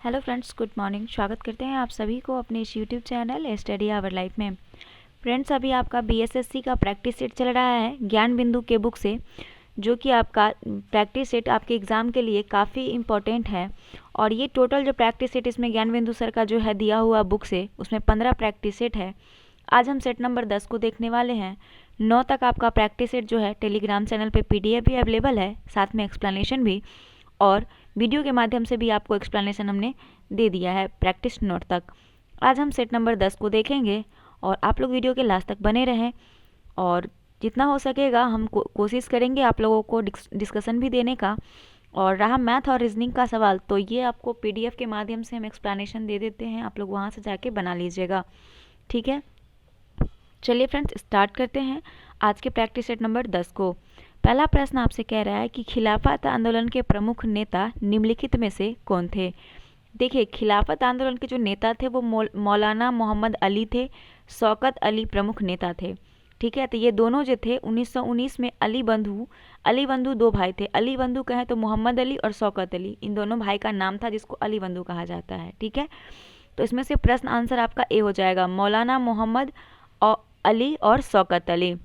Hello friends, good morning. स्वागत करते हैं आप सभी को अपने इस YouTube channel study our life में। फ्रेंड्स, अभी आपका बीएसएससी का प्रैक्टिस सेट चल रहा है ज्ञान बिंदु के बुक से, जो कि आपका प्रैक्टिस सेट आपके एग्ज़ाम के लिए काफ़ी इम्पोर्टेंट है। और ये टोटल जो प्रैक्टिस सेट इसमें ज्ञान बिंदु सर का जो है दिया हुआ बुक से, उसमें 15 प्रैक्टिस सेट है। आज हम सेट नंबर 10 को देखने वाले हैं। 9 तक आपका प्रैक्टिस सेट जो है टेलीग्राम चैनल पे पीडीएफ भी अवेलेबल है, साथ में एक्सप्लेनेशन भी, और वीडियो के माध्यम से भी आपको एक्सप्लेनेशन हमने दे दिया है प्रैक्टिस नोट तक। आज हम सेट नंबर 10 को देखेंगे और आप लोग वीडियो के लास्ट तक बने रहें। और जितना हो सकेगा हम कोशिश करेंगे आप लोगों को डिस्कशन भी देने का। और रहा मैथ और रीजनिंग का सवाल, तो ये आपको पीडीएफ के माध्यम से हम एक्सप्लेनेशन दे देते हैं, आप लोग वहाँ से जाके बना लीजिएगा, ठीक है। चलिए फ्रेंड्स, स्टार्ट करते हैं आज के प्रैक्टिस सेट नंबर 10 को। पहला प्रश्न आपसे कह रहा है कि खिलाफत आंदोलन के प्रमुख नेता निम्नलिखित में से कौन थे। देखिए, खिलाफत आंदोलन के जो नेता थे वो मौलाना मोहम्मद अली थे, शौकत अली प्रमुख नेता थे, ठीक है। तो ये दोनों जो थे 1919 में अली बंधु दो भाई थे। अली बंधु कहें तो मोहम्मद अली और शौकत अली, इन दोनों भाई का नाम था जिसको अली बंधु कहा जाता है, ठीक है। तो इसमें से प्रश्न आंसर आपका ए हो जाएगा, मौलाना मोहम्मद अली और शौकत अली।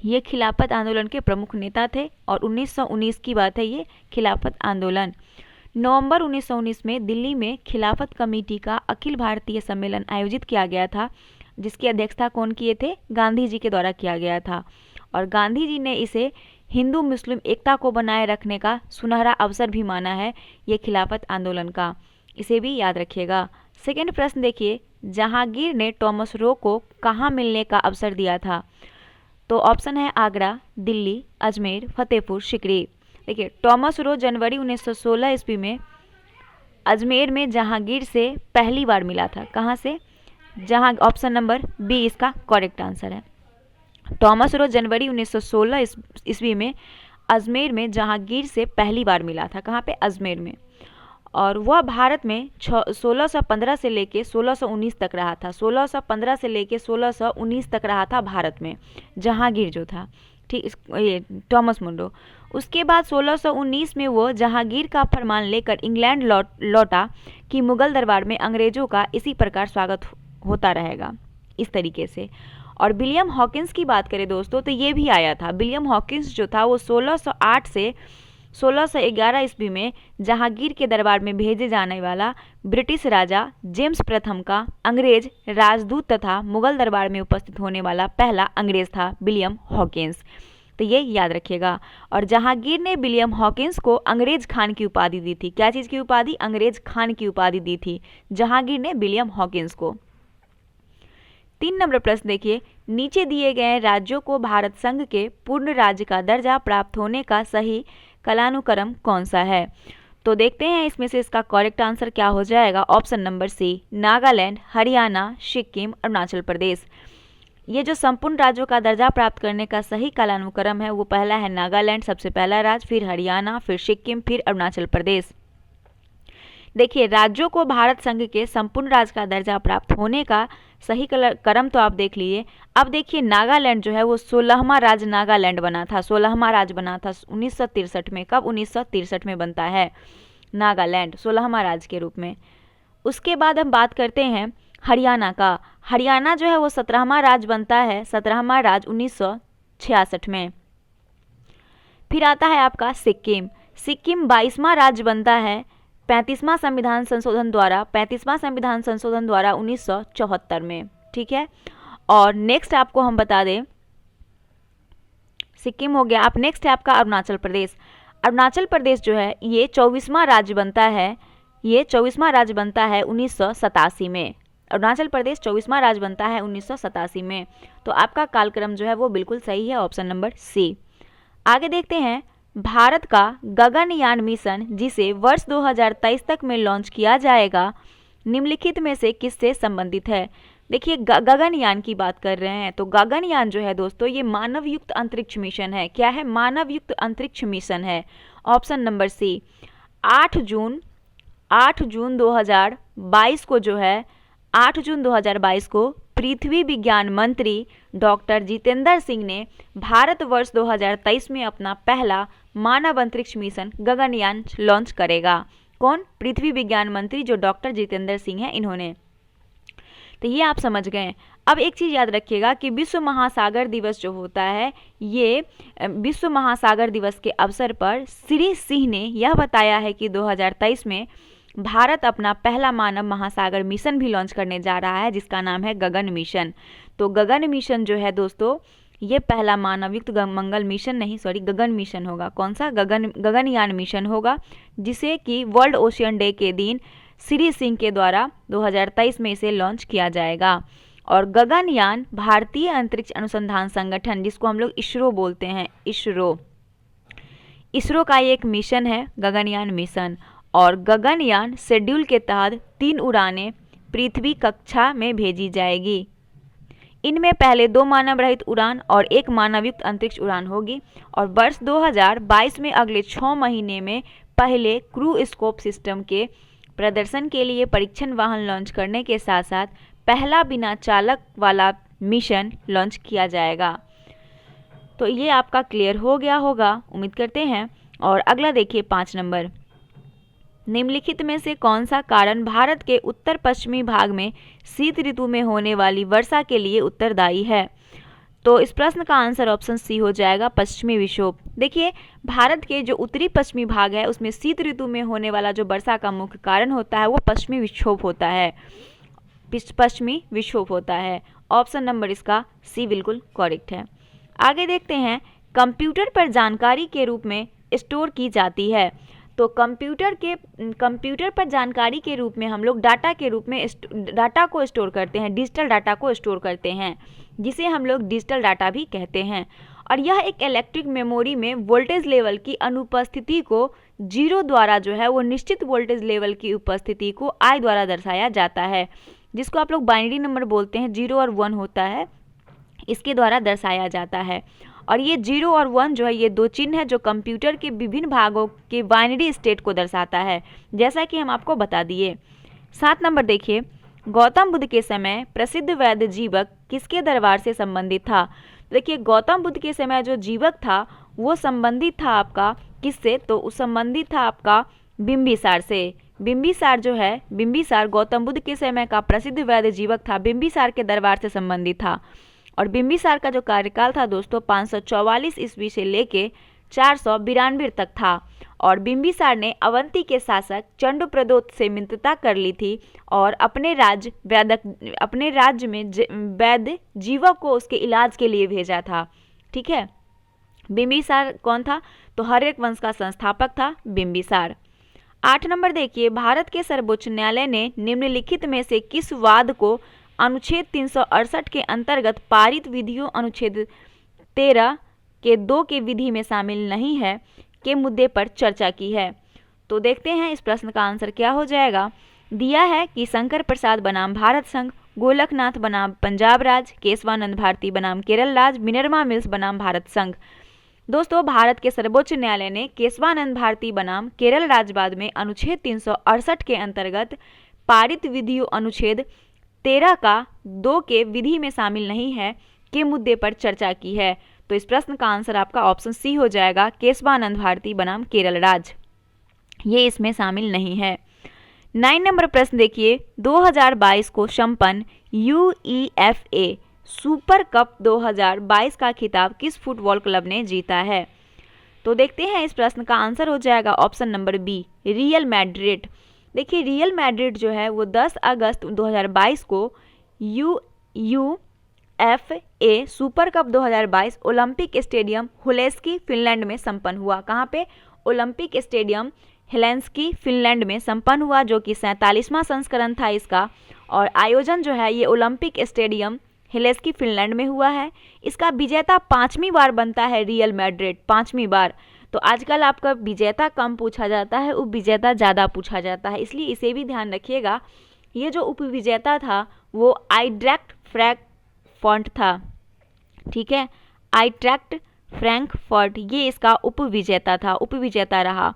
ये खिलाफत आंदोलन के प्रमुख नेता थे और 1919 की बात है ये खिलाफत आंदोलन। नवंबर 1919 में दिल्ली में खिलाफत कमेटी का अखिल भारतीय सम्मेलन आयोजित किया गया था, जिसकी अध्यक्षता कौन किए थे? गांधी जी के द्वारा किया गया था। और गांधी जी ने इसे हिंदू मुस्लिम एकता को बनाए रखने का सुनहरा अवसर भी माना है, ये खिलाफत आंदोलन का, इसे भी याद रखिएगा। सेकेंड प्रश्न देखिए, जहांगीर ने टॉमस रो को कहाँ मिलने का अवसर दिया था? तो ऑप्शन है आगरा, दिल्ली, अजमेर, फतेहपुर सिकरी। देखिए, टॉमस रो जनवरी 1916 ईस्वी में अजमेर में जहांगीर से पहली बार मिला था। कहाँ से? ऑप्शन नंबर बी इसका करेक्ट आंसर है। टॉमस रो जनवरी 1916 ईस्वी में अजमेर में जहांगीर से पहली बार मिला था। कहाँ पे? अजमेर में। और वह भारत में 1615 से लेके 1619 तक रहा था। 1615 से लेके 1619 तक रहा था भारत में जहांगीर जो था, ठीक, ये टॉमस मुंडो। उसके बाद 1619 में वो जहांगीर का फरमान लेकर इंग्लैंड लौटा कि मुगल दरबार में अंग्रेजों का इसी प्रकार स्वागत होता रहेगा, इस तरीके से। और विलियम हॉकिंस की बात करें दोस्तों, तो ये भी आया था। विलियम हॉकिंस जो था वो 1608 से 1611 ईस्वी में जहांगीर के दरबार में भेजे जाने वाला ब्रिटिश राजा जेम्स प्रथम का अंग्रेज राजदूत तथा मुगल दरबार में उपस्थित होने वाला पहला अंग्रेज था विलियम हॉकिंस, तो ये याद रखिएगा। और जहांगीर ने विलियम हॉकिंस को अंग्रेज खान की उपाधि दी थी। क्या चीज़ की उपाधि? अंग्रेज खान की उपाधि दी थी जहांगीर ने विलियम हॉकिंस को। 3 नंबर प्रश्न देखिए, नीचे दिए गए राज्यों को भारत संघ के पूर्ण राज्य का दर्जा प्राप्त होने का सही कालानुक्रम कौन सा है? तो देखते हैं इसमें से इसका करेक्ट आंसर क्या हो जाएगा। Option number C, Nagaland, Haryana, Sikkim, Arunachal Pradesh. ये जो संपूर्ण राज्यों का दर्जा प्राप्त करने का सही कालानुक्रम है वो पहला है नागालैंड, सबसे पहला राज्य, फिर हरियाणा, फिर सिक्किम, फिर अरुणाचल प्रदेश। देखिए, राज्यों को भारत संघ के संपूर्ण राज्य का दर्जा प्राप्त होने का सही क्रम तो आप देख लीजिए। अब देखिए, नागालैंड जो है वो 16वां राज्य नागालैंड बना था, 16वां राज्य बना था 1963 में। कब? 1963 में बनता है नागालैंड 16वां राज्य के रूप में। उसके बाद हम बात करते हैं हरियाणा का। हरियाणा जो है वो 17वां राज्य बनता है, 17वां राज्य 1966 में। फिर आता है आपका सिक्किम। सिक्किम 22वां राज्य बनता है 35वां संविधान संशोधन द्वारा 1974 में, ठीक है। और नेक्स्ट आपको हम बता दें, सिक्किम हो गया। आप नेक्स्ट है आपका अरुणाचल प्रदेश। अरुणाचल प्रदेश जो है ये 24वां राज्य बनता है, ये 24वां राज्य बनता है 1987 में। अरुणाचल प्रदेश 24वां राज्य बनता है 1987 में। तो आपका कालक्रम जो है वो बिल्कुल सही है, ऑप्शन नंबर सी। आगे देखते हैं, भारत का गगनयान मिशन जिसे वर्ष 2023 तक में लॉन्च किया जाएगा निम्नलिखित में से किससे संबंधित है? देखिए, गगनयान की बात कर रहे हैं, तो गगनयान जो है दोस्तों ये मानव युक्त अंतरिक्ष मिशन है। क्या है? मानव युक्त अंतरिक्ष मिशन है, ऑप्शन नंबर सी। 8 जून 2022 को जो है 8 जून 2022 को पृथ्वी विज्ञान मंत्री डॉक्टर जितेंद्र सिंह ने भारत वर्ष 2023 में अपना पहला मानव अंतरिक्ष मिशन गगनयान लॉन्च करेगा। कौन? पृथ्वी विज्ञान मंत्री जो डॉक्टर जितेंद्र सिंह हैं, इन्होंने। तो ये आप समझ गए। अब एक चीज़ याद रखिएगा कि विश्व महासागर दिवस जो होता है, ये विश्व महासागर दिवस के अवसर पर श्री सिंह ने यह बताया है कि 2023 में भारत अपना पहला मानव महासागर मिशन भी लॉन्च करने जा रहा है, जिसका नाम है गगन मिशन। तो गगन मिशन जो है दोस्तों, ये पहला मानवयुक्त मंगल मिशन नहीं, सॉरी, गगन मिशन होगा। कौन सा? गगनयान मिशन होगा, जिसे कि वर्ल्ड ओशियन डे के दिन श्री सिंह के द्वारा 2023 में इसे लॉन्च किया जाएगा। और गगनयान भारतीय अंतरिक्ष अनुसंधान संगठन, जिसको हम लोग इसरो बोलते हैं, इसरो का एक मिशन है गगनयान मिशन। और गगनयान शेड्यूल के तहत 3 उड़ानें पृथ्वी कक्षा में भेजी जाएगी। इनमें पहले 2 मानव रहित उड़ान और 1 मानवयुक्त अंतरिक्ष उड़ान होगी। और वर्ष 2022 में अगले 6 महीने में पहले क्रू स्कोप सिस्टम के प्रदर्शन के लिए परीक्षण वाहन लॉन्च करने के साथ साथ पहला बिना चालक वाला मिशन लॉन्च किया जाएगा। तो ये आपका क्लियर हो गया होगा, उम्मीद करते हैं। और अगला देखिए 5 नंबर, निम्नलिखित में से कौन सा कारण भारत के उत्तर पश्चिमी भाग में शीत ऋतु में होने वाली वर्षा के लिए उत्तरदायी है? तो इस प्रश्न का आंसर ऑप्शन सी हो जाएगा, पश्चिमी विक्षोभ। देखिए, भारत के जो उत्तरी पश्चिमी भाग है उसमें शीत ऋतु में होने वाला जो वर्षा का मुख्य कारण होता है वो पश्चिमी विक्षोभ होता है, पश्चिमी विक्षोभ होता है। ऑप्शन नंबर इसका सी बिल्कुल करेक्ट है। आगे देखते हैं, कंप्यूटर पर जानकारी के रूप में स्टोर की जाती है। तो कंप्यूटर पर जानकारी के रूप में हम लोग डाटा के रूप में डाटा को स्टोर करते हैं, डिजिटल डाटा को स्टोर करते हैं, जिसे हम लोग डिजिटल डाटा भी कहते हैं। और यह एक इलेक्ट्रिक मेमोरी में वोल्टेज लेवल की अनुपस्थिति को 0 द्वारा जो है वो निश्चित वोल्टेज लेवल की उपस्थिति को I द्वारा दर्शाया जाता है, जिसको आप लोग बाइनरी नंबर बोलते हैं, 0 और 1 होता है, इसके द्वारा दर्शाया जाता है। और ये 0 और 1 जो है ये 2 चिन्ह है जो कंप्यूटर के विभिन्न भागों के बाइनरी स्टेट को दर्शाता है, जैसा कि हम आपको बता दिए। 7 नंबर देखिए, गौतम बुद्ध के समय प्रसिद्ध वैद्य जीवक किसके दरबार से संबंधित था? देखिए, गौतम बुद्ध के समय जो जीवक था वो संबंधित था आपका किससे? तो संबंधित था आपका बिंबिसार से। बिंबिसार जो है, बिंबिसार गौतम बुद्ध के समय का प्रसिद्ध वैद्य जीवक था, बिंबिसार के दरबार से संबंधित था। और बिंबिसार का जो कार्यकाल था दोस्तों 544 ईस्वी से लेके 492 तक था। और बिंबिसार ने अवंती के शासक चंडप्रद्योत से मित्रता कर ली थी और अपने राज्य में वैद्य जीवक को उसके इलाज के लिए भेजा था। ठीक है, बिंबिसार कौन था? तो हर्यक वंश का संस्थापक था बिंबिसार। 8 नंबर देखिए, भारत के सर्वोच्च न्यायालय ने निम्नलिखित में से किस वाद को अनुच्छेद 368 के अंतर्गत पारित विधियों अनुच्छेद 13 के 2 के विधि में शामिल नहीं है के मुद्दे पर चर्चा की है? तो देखते हैं इस प्रश्न का आंसर क्या हो जाएगा। दिया है कि शंकर प्रसाद बनाम भारत संघ, गोलकनाथ बनाम पंजाब राज, केशवानंद भारती बनाम केरल राज, मिनर्वा मिल्स बनाम भारत संघ। दोस्तों, भारत के सर्वोच्च न्यायालय ने केशवानंद भारती बनाम केरल राज्यवाद में अनुच्छेद 368 के अंतर्गत पारित विधियों अनुच्छेद 13 का 2 के विधि में शामिल नहीं है के मुद्दे पर चर्चा की है। तो इस प्रश्न का आंसर आपका ऑप्शन सी हो जाएगा, केशवानंद भारती बनाम केरल राज, ये इसमें शामिल नहीं है। 9 नंबर प्रश्न देखिए, 2022 को संपन्न UEFA सुपर कप 2022 का खिताब किस फुटबॉल क्लब ने जीता है? तो देखते हैं इस प्रश्न का आंसर हो जाएगा option number B, Real Madrid. देखिए, रियल मैड्रिड जो है वो 10 अगस्त 2022 को UEFA super cup 2022 Olympic stadium Helsinki Finland में संपन्न हुआ। कहाँ पे? ओलंपिक स्टेडियम हेलेंसिकी फिनलैंड में संपन्न हुआ, जो कि 47वां संस्करण था इसका। और आयोजन जो है ये ओलंपिक स्टेडियम हेलेंसिकी फिनलैंड में हुआ है। इसका विजेता 5वीं बार बनता है रियल मैड्रिड, 5वीं बार। तो आजकल आपका विजेता कम पूछा जाता है, उपविजेता ज़्यादा पूछा जाता है, इसलिए इसे भी ध्यान रखिएगा। ये जो उपविजेता था वो आइंट्रैक्ट फ्रैंकफर्ट था। ठीक है, आइंट्रैक्ट फ्रैंकफर्ट ये इसका उपविजेता था, उपविजेता रहा,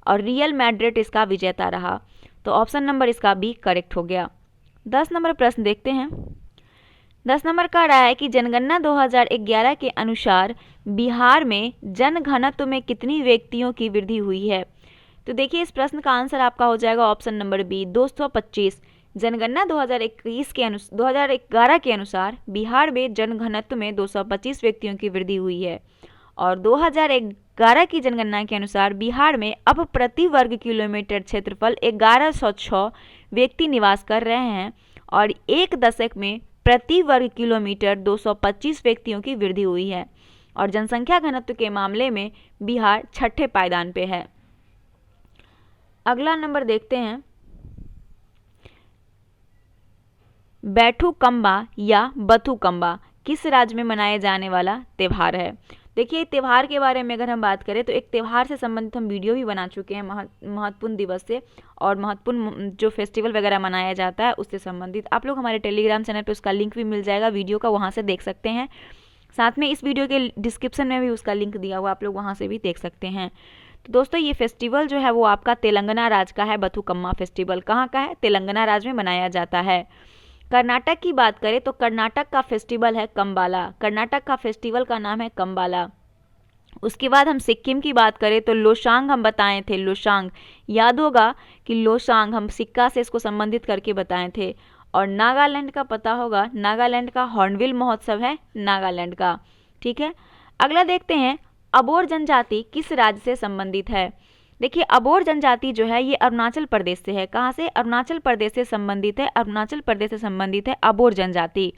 और रियल मैड्रिड इसका विजेता रहा। तो ऑप्शन नंबर इसका बी करेक्ट हो गया। 10 नंबर प्रश्न देखते हैं। 10 नंबर का रहा है कि जनगणना 2011 के अनुसार बिहार में जनघनत्व में कितनी व्यक्तियों की वृद्धि हुई है? तो देखिए इस प्रश्न का आंसर आपका हो जाएगा ऑप्शन नंबर बी 225। जनगणना 2011 के अनुसार बिहार में जनघनत्व में 225 व्यक्तियों की वृद्धि हुई है और 2011 की जनगणना के अनुसार बिहार में अब प्रति वर्ग किलोमीटर क्षेत्रफल 1106 व्यक्ति निवास कर रहे हैं और एक दशक में प्रति वर्ग किलोमीटर 225 व्यक्तियों की वृद्धि हुई है और जनसंख्या घनत्व के मामले में बिहार छठे पायदान पे है। अगला नंबर देखते हैं, बैठूकंबा या बथुकंबा किस राज्य में मनाए जाने वाला त्यौहार है। देखिए त्यौहार के बारे में अगर हम बात करें तो एक त्यौहार से संबंधित हम वीडियो भी बना चुके हैं महत्वपूर्ण दिवस से और महत्वपूर्ण जो फेस्टिवल वगैरह मनाया जाता है उससे संबंधित। आप लोग हमारे टेलीग्राम चैनल पे उसका लिंक भी मिल जाएगा, वीडियो का वहाँ से देख सकते हैं। साथ में इस वीडियो के डिस्क्रिप्शन में भी उसका लिंक दिया हुआ, आप लोग वहाँ से भी देख सकते हैं। तो दोस्तों ये फेस्टिवल जो है वो आपका तेलंगाना राज्य का है। बथुकम्मा फेस्टिवल कहाँ का है? तेलंगाना राज्य में मनाया जाता है। कर्नाटक की बात करें तो कर्नाटक का फेस्टिवल है कंबाला। कर्नाटक का फेस्टिवल का नाम है कंबाला। उसके बाद हम सिक्किम की बात करें तो लोसांग हम बताए थे। लोसांग याद होगा कि लोसांग हम सिक्का से इसको संबंधित करके बताए थे। और नागालैंड का पता होगा, नागालैंड का हॉर्नबिल महोत्सव है नागालैंड का। ठीक है, अगला देखते हैं अबोर जनजाति किस राज्य से संबंधित है। देखिए अबोर जनजाति जो है ये अरुणाचल प्रदेश से है। कहाँ से? अरुणाचल प्रदेश से संबंधित है। अरुणाचल प्रदेश से संबंधित है अबोर जनजाति।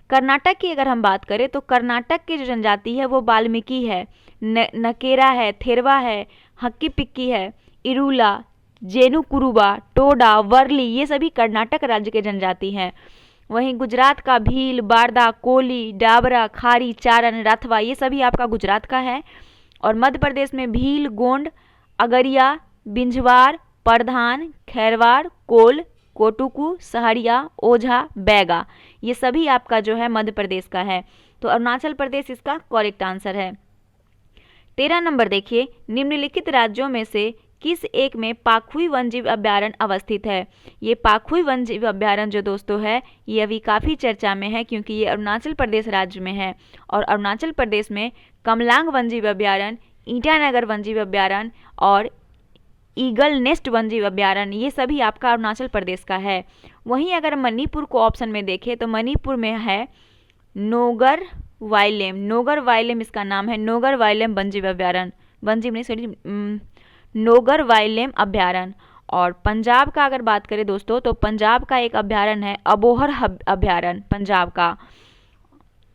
कर्नाटक की अगर हम बात करें तो कर्नाटक की जो जनजाति है वो वाल्मीकि है, नकेरा है, थेरवा है, हक्की पिक्की है, इरूला, जेनु कुरुबा, टोडा, वर्ली, ये सभी कर्नाटक राज्य के जनजाति हैं। वहीं गुजरात का भील, बारदा, कोली, डाबरा, खारी, चारण, राथवा, ये सभी आपका गुजरात का है। और मध्य प्रदेश में भील, गोंड, अगरिया, बिंझवार, प्रधान, खैरवाड़, कोल, कोटुकू, सहरिया, ओझा, बैगा, ये सभी आपका जो है मध्य प्रदेश का है। तो अरुणाचल प्रदेश इसका करेक्ट आंसर है। 13 नंबर देखिए, निम्नलिखित राज्यों में से किस एक में पाखुई वन्यजीव अभ्यारण्य अवस्थित है। ये पाखुई वन्यजीव अभ्यारण्य जो दोस्तों है ये अभी काफ़ी चर्चा में है क्योंकि ये अरुणाचल प्रदेश राज्य में है। और अरुणाचल प्रदेश में कमलांग वन्यजीव अभ्यारण्य, ईटानगर वन्यजीव अभ्यारण्य और ईगल नेस्ट वन्यजीव अभ्यारण्य, ये सभी आपका अरुणाचल प्रदेश का है। वहीं अगर मणिपुर को ऑप्शन में देखें तो मणिपुर में है नोगर वाइलेम। नोगर वाइलेम इसका नाम है, नोगर वाइलेम वन्यजीव अभ्यारण्य, वन्यजीव नहीं सॉरी नोगर वाइलेम अभ्यारण्य। और पंजाब का अगर बात करें दोस्तों तो पंजाब का एक अभ्यारण्य है अबोहर अभ्यारण्य पंजाब का,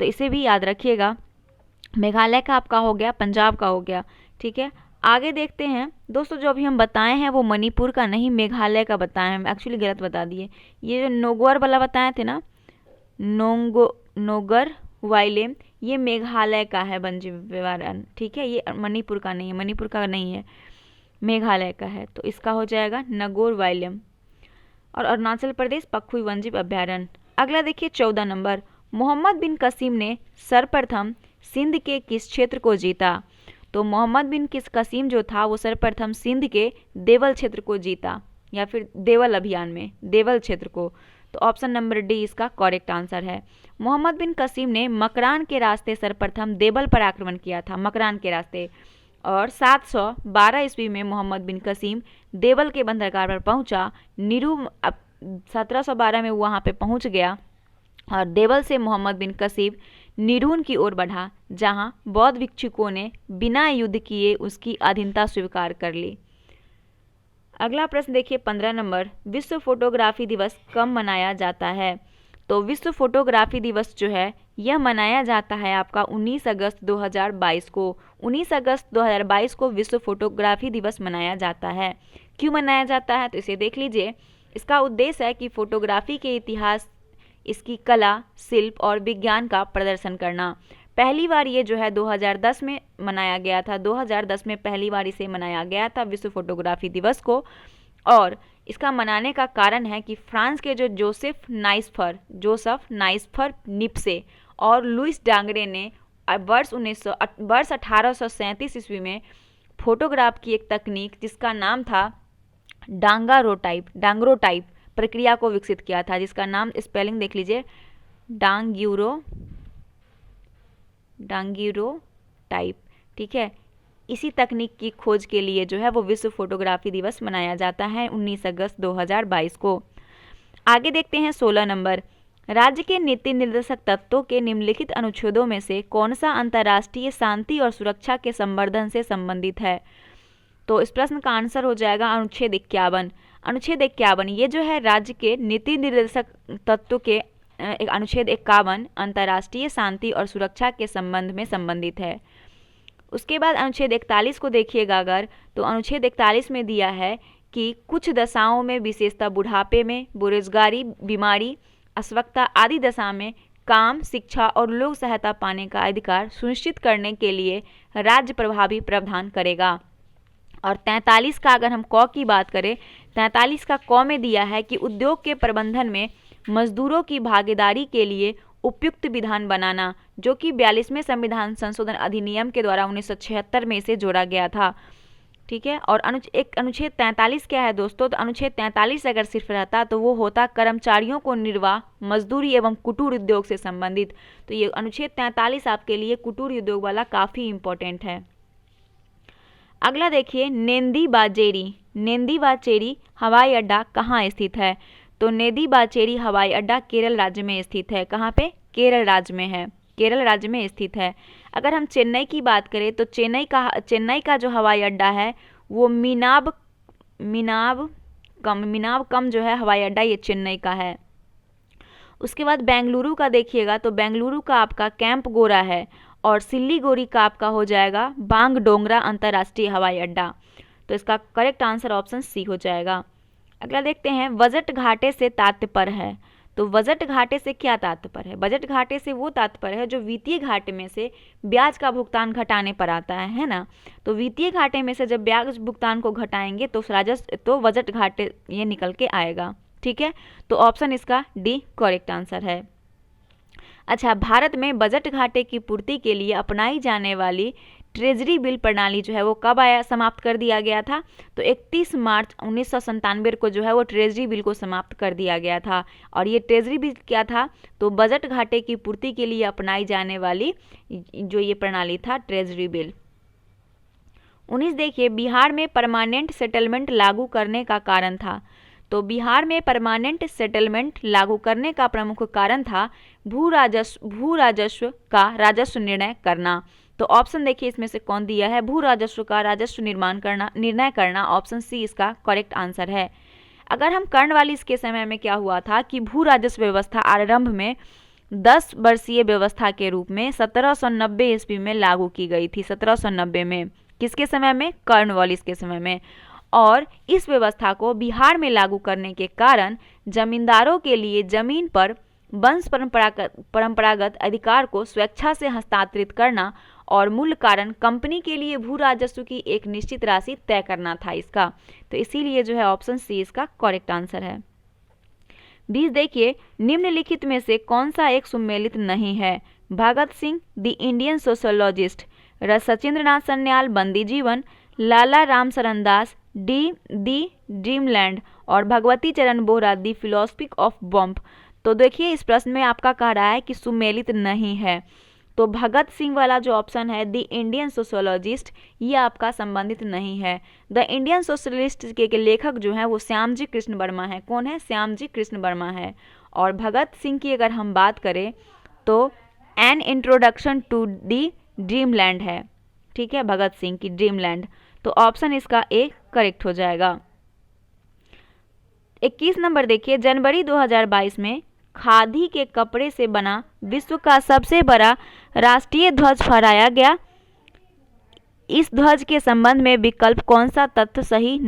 तो इसे भी याद रखिएगा। मेघालय का आपका हो गया, पंजाब का हो गया। ठीक है, आगे देखते हैं दोस्तों, जो अभी हम बताए हैं वो मणिपुर का नहीं मेघालय का बताए हैं, एक्चुअली गलत बता दिए। ये जो नोगौर वाला बताए थे ना, नोगर वाइलेम, ये मेघालय का है वन्यजीव अभ्यारण्य। ठीक है, ये मणिपुर का नहीं है, मणिपुर का नहीं है, मेघालय का है। तो इसका हो जाएगा नगौर वाइलेम। और अरुणाचल प्रदेश पखुई वन्यजीव अभ्यारण्य। अगला देखिए 14 नंबर, मोहम्मद बिन कसीम ने सर्वप्रथम सिंध के किस क्षेत्र को जीता। तो मोहम्मद बिन कसीम जो था वो सर्वप्रथम सिंध के देवल क्षेत्र को जीता, या फिर देवल अभियान में देवल क्षेत्र को। तो ऑप्शन नंबर डी इसका करेक्ट आंसर है। मोहम्मद बिन कसीम ने मकरान के रास्ते सर्वप्रथम देवल पर आक्रमण किया था, मकरान के रास्ते। और 712 ईस्वी में मोहम्मद बिन कसीम देवल के बंदरगाह पर पहुंचा। 1712 में वहां पे पहुंच गया और देवल से मोहम्मद बिन कसीम निरून की ओर बढ़ा, जहां बौद्ध भिक्षुकों ने बिना युद्ध किए उसकी अधीनता स्वीकार कर ली। अगला प्रश्न देखिए 15 नंबर, विश्व फोटोग्राफी दिवस कब मनाया जाता है। तो विश्व फोटोग्राफी दिवस जो है यह मनाया जाता है आपका 19 अगस्त 2022 को। 19 अगस्त 2022 को विश्व फोटोग्राफी दिवस मनाया जाता है। क्यों मनाया जाता है तो इसे देख लीजिए। इसका उद्देश्य है कि फोटोग्राफी के इतिहास, इसकी कला, शिल्प और विज्ञान का प्रदर्शन करना। पहली बार ये जो है 2010 में मनाया गया था। 2010 में पहली बार इसे मनाया गया था विश्व फोटोग्राफी दिवस को। और इसका मनाने का कारण है कि फ्रांस के जो जोसेफ नाइस्फर निप्से और लुइस डांगरे ने वर्ष 1837 ईस्वी में फोटोग्राफ की एक तकनीक जिसका नाम था डांगरोटाइप प्रक्रिया को विकसित किया था, जिसका नाम स्पेलिंग देख लीजिए, डांग्यूरोटाइप। ठीक है, इसी तकनीक की खोज के लिए जो है वो विश्व फोटोग्राफी दिवस मनाया जाता है 19 अगस्त 2022 को। आगे देखते हैं 16 नंबर, राज्य के नीति निर्देशक तत्वों के निम्नलिखित अनुच्छेदों में से कौन सा अंतर्राष्ट्रीय शांति और सुरक्षा के संवर्धन से संबंधित है। तो इस प्रश्न का आंसर हो जाएगा अनुच्छेद 51। अनुच्छेद 51 ये जो है राज्य के नीति निर्देशक तत्व के अनुच्छेद 51 अंतर्राष्ट्रीय शांति और सुरक्षा के संबंध में संबंधित है। उसके बाद अनुच्छेद 41 को देखिएगा अगर, तो अनुच्छेद 41 में दिया है कि कुछ दशाओं में, विशेषतः बुढ़ापे में, बेरोजगारी, बीमारी, अस्वस्थता आदि दशा में काम, शिक्षा और लोक सहायता पाने का अधिकार सुनिश्चित करने के लिए राज्य प्रभावी प्रावधान करेगा। और 43 का अगर हम क की बात करें, 43 का क में दिया है कि उद्योग के प्रबंधन में मजदूरों की भागीदारी के लिए उपयुक्त विधान बनाना, जो कि 42वें संविधान संशोधन अधिनियम के द्वारा 1976 में इसे जोड़ा गया था। ठीक है, और अनुच्छेद 43 क्या है दोस्तों, तो अनुच्छेद 43 अगर सिर्फ रहता तो वो होता कर्मचारियों को निर्वाह, मजदूरी एवं कुटीर उद्योग से संबंधित। तो ये अनुच्छेद 43 आपके लिए कुटीर उद्योग वाला काफ़ी इम्पोर्टेंट है। अगला देखिए, नेंदीबाचेरी हवाई अड्डा कहाँ स्थित है। तो नेंदीबाचेरी हवाई अड्डा केरल राज्य में स्थित है। कहाँ पे? केरल राज्य में है, केरल राज्य में स्थित है। अगर हम चेन्नई की बात करें तो चेन्नई का जो हवाई अड्डा है वो मीनाबकम जो है हवाई अड्डा, ये चेन्नई का है। उसके बाद बेंगलुरु का देखिएगा, तो बेंगलुरु का आपका कैंपगोरा है, और सिल्लीगुड़ी का आपका हो जाएगा बांगडोंगरा अंतर्राष्ट्रीय हवाई अड्डा। तो इसका करेक्ट आंसर ऑप्शन सी हो जाएगा। अगला देखते हैं, बजट घाटे से तात्पर्य है। तो बजट घाटे से क्या तात्पर्य है? बजट घाटे से वो तात्पर्य है जो वित्तीय घाटे में से ब्याज का भुगतान घटाने पर आता है ना। तो वित्तीय घाटे में से जब ब्याज भुगतान को घटाएंगे तो राजस्व, तो बजट घाटे ये निकल के आएगा। ठीक है, तो ऑप्शन इसका डी करेक्ट आंसर है। अच्छा, भारत में बजट घाटे की पूर्ति के लिए अपनाई जाने वाली ट्रेजरी बिल प्रणाली जो है वो कब समाप्त कर दिया गया था? तो 31 मार्च 1997 को जो है वो ट्रेजरी बिल को समाप्त कर दिया गया था। और ये ट्रेजरी बिल क्या था? तो बजट घाटे की पूर्ति के लिए अपनाई जाने वाली जो ये प्रणाली था, ट्रेजरी बिल। 19 देखिए, बिहार में परमानेंट सेटलमेंट लागू करने का कारण था। तो बिहार में परमानेंट सेटलमेंट लागू करने का प्रमुख कारण था भू राजस्व का राजस्व निर्णय करना। तो ऑप्शन देखिए इसमें से कौन दिया है, भू राजस्व का राजस्व निर्णय करना। ऑप्शन सी इसका करेक्ट आंसर है। अगर हम कर्नवालिस के समय में क्या हुआ था कि भू राजस्व व्यवस्था आरंभ में 10 वर्षीय व्यवस्था के रूप में 1790 ईस्वी में लागू की गई थी। 1790 में, किसके समय में? कर्नवालिस के समय में। और इस व्यवस्था को बिहार में लागू करने के कारण जमींदारों के लिए जमीन पर वंश परंपरागत अधिकार को स्वेच्छा से हस्तांतरित करना, और मूल कारण कंपनी के लिए भू राजस्व की एक निश्चित राशि तय करना था इसका। तो इसीलिए जो है ऑप्शन सी इसका करेक्ट आंसर है। 20 देखिए, निम्नलिखित में से कौन सा एक सुमेलित नहीं है? Bhagat Singh, the Indian sociologist, Sachindranath Sanyal, Bandi Jeevan, Lala Ramcharan Das, the dreamland, और भगवती चरण बोहरा, दी फिलोसफी ऑफ बॉम्ब। तो देखिए इस प्रश्न में आपका कह रहा है कि सुमेलित नहीं है। तो भगत सिंह वाला जो ऑप्शन है, द इंडियन सोशियोलॉजिस्ट, ये आपका संबंधित नहीं है। द इंडियन सोशलिस्ट के लेखक जो हैं वो श्यामजी कृष्ण वर्मा है। कौन है? श्यामजी कृष्ण वर्मा है। और भगत सिंह की अगर हम बात करें तो an introduction to the dreamland है। ठीक है, भगत सिंह की ड्रीमलैंड। तो ऑप्शन इसका ए करेक्ट हो जाएगा। 21 नंबर देखिए, जनवरी 2022 में खादी के कपड़े से बना विश्व का सबसे बड़ा राष्ट्रीय ध्वज फहराया गया। इस ध्वज के संबंध में विकल्प कौन सा तथ्य सही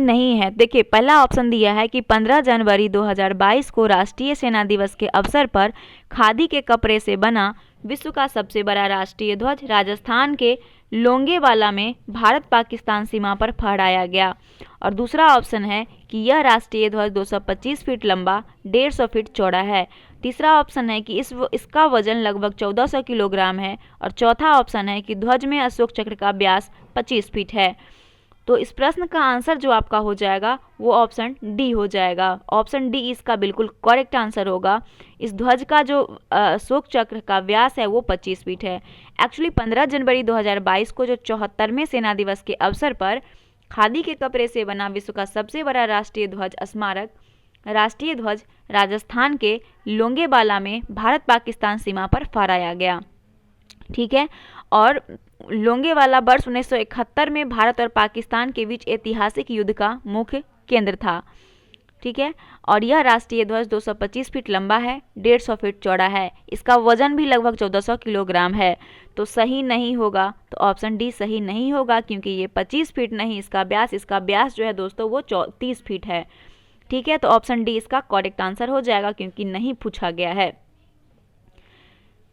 नहीं है? देखिए पहला ऑप्शन दिया है कि 15 जनवरी 2022 को राष्ट्रीय सेना दिवस के अवसर पर खादी के कपड़े से बना विश्व का सबसे बड़ा राष्ट्रीय ध्वज राजस्थान के लोंगेवाला में भारत पाकिस्तान सीमा पर फहराया गया। और दूसरा ऑप्शन है कि यह राष्ट्रीय ध्वज 225 फीट लंबा, 150 फीट चौड़ा है। तीसरा ऑप्शन है कि इसका वजन लगभग 1400 किलोग्राम है। और चौथा ऑप्शन है कि ध्वज में अशोक चक्र का व्यास 25 फीट है। तो इस प्रश्न का आंसर जो आपका हो जाएगा वो ऑप्शन डी हो जाएगा। ऑप्शन डी इसका बिल्कुल करेक्ट आंसर होगा। इस ध्वज का जो अशोक चक्र का व्यास है वो 25 फीट है। एक्चुअली 15 जनवरी 2022 को जो 74वें सेना दिवस के अवसर पर खादी के कपड़े से बना विश्व का सबसे बड़ा राष्ट्रीय ध्वज स्मारक राष्ट्रीय ध्वज राजस्थान के लोंगेवाला में भारत पाकिस्तान सीमा पर फहराया गया। ठीक है, और लोंगेवाला वर्ष 1971 में भारत और पाकिस्तान के बीच ऐतिहासिक युद्ध का मुख्य केंद्र था। ठीक है, और यह राष्ट्रीय ध्वज 225 फीट लंबा है, 150 फीट चौड़ा है। इसका वजन भी लगभग 1400 किलोग्राम है। तो सही नहीं होगा, तो ऑप्शन डी सही नहीं होगा, क्योंकि ये 25 फीट नहीं इसका व्यास जो है दोस्तों वो 30 फीट है। ठीक है, तो ऑप्शन डी इसका करेक्ट आंसर हो जाएगा, क्योंकि नहीं पूछा गया है।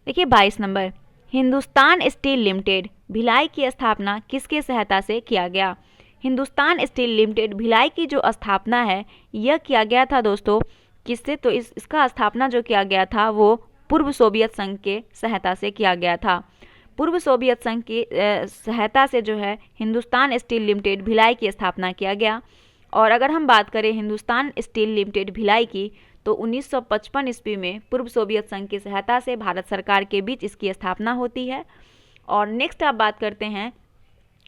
देखिए 22 number, Hindustan steel limited Bhilai की स्थापना किसके सहायता से किया गया? हिंदुस्तान स्टील लिमिटेड भिलाई की जो स्थापना है यह किया गया था दोस्तों किससे? तो इसका स्थापना जो किया गया था वो पूर्व सोवियत संघ के सहायता से किया गया था। पूर्व सोवियत संघ की सहायता से जो है हिंदुस्तान स्टील लिमिटेड भिलाई की स्थापना किया गया। और अगर हम बात करें हिंदुस्तान स्टील लिमिटेड भिलाई की, तो 1955 ईस्वी में पूर्व सोवियत संघ की सहायता से भारत सरकार के बीच इसकी स्थापना होती है। और नेक्स्ट आप बात करते हैं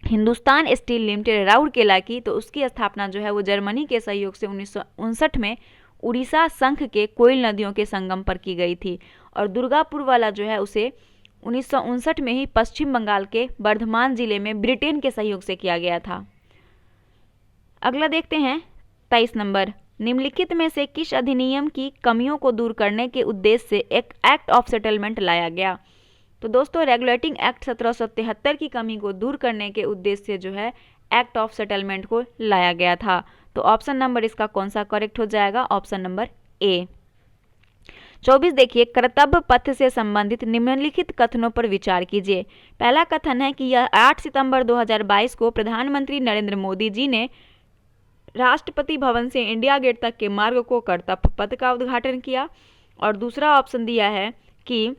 हिंदुस्तान स्टील लिमिटेड राउरकेला की, तो उसकी स्थापना जो है वो जर्मनी के सहयोग से 1959 में उड़ीसा संघ के कोयल नदियों के संगम पर की गई थी। और दुर्गापुर वाला जो है उसे 1959 में ही पश्चिम बंगाल के बर्धमान जिले में ब्रिटेन के सहयोग से किया गया था। अगला देखते हैं 23 नंबर, निम्नलिखित में से किस अधिनियम की कमियों को दूर करने के उद्देश्य से एक एक्ट ऑफ सेटलमेंट लाया गया? तो दोस्तों रेगुलेटिंग एक्ट 1773 की कमी को दूर करने के उद्देश्य से जो है एक्ट ऑफ सेटलमेंट को लाया गया था। तो ऑप्शन नंबर इसका कौन सा करेक्ट हो जाएगा? Option number A. 24 देखिए, कर्तव्य पथ से संबंधित निम्नलिखित कथनों पर विचार कीजिए। पहला कथन है कि यह 8 सितंबर 2022 को प्रधानमंत्री नरेंद्र मोदी जी ने राष्ट्रपति भवन से इंडिया गेट तक के मार्ग को कर्तव्य पथ का उद्घाटन किया। और दूसरा ऑप्शन दिया है कि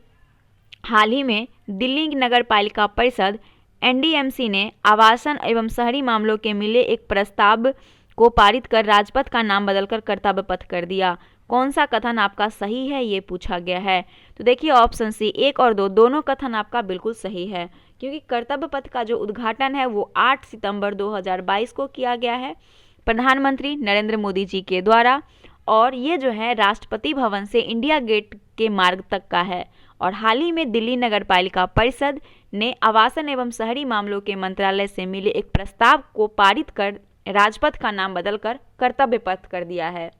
हाल ही में दिल्ली नगर पालिका परिषद एनडीएमसी ने आवासन एवं शहरी मामलों के मिले एक प्रस्ताव को पारित कर राजपथ का नाम बदलकर कर्तव्य पथ कर दिया। कौन सा कथन आपका सही है ये पूछा गया है। तो देखिए ऑप्शन सी 1 और 2 दोनों कथन आपका बिल्कुल सही है, क्योंकि कर्तव्य पथ का जो उद्घाटन है वो 8 सितंबर 2022 को किया गया है प्रधानमंत्री नरेंद्र मोदी जी के द्वारा। और ये जो है राष्ट्रपति भवन से इंडिया गेट के मार्ग तक का है। और हाल ही में दिल्ली नगर पालिका परिषद ने आवासन एवं शहरी मामलों के मंत्रालय से मिले एक प्रस्ताव को पारित कर राजपथ का नाम बदलकर कर्तव्य पथ कर दिया है।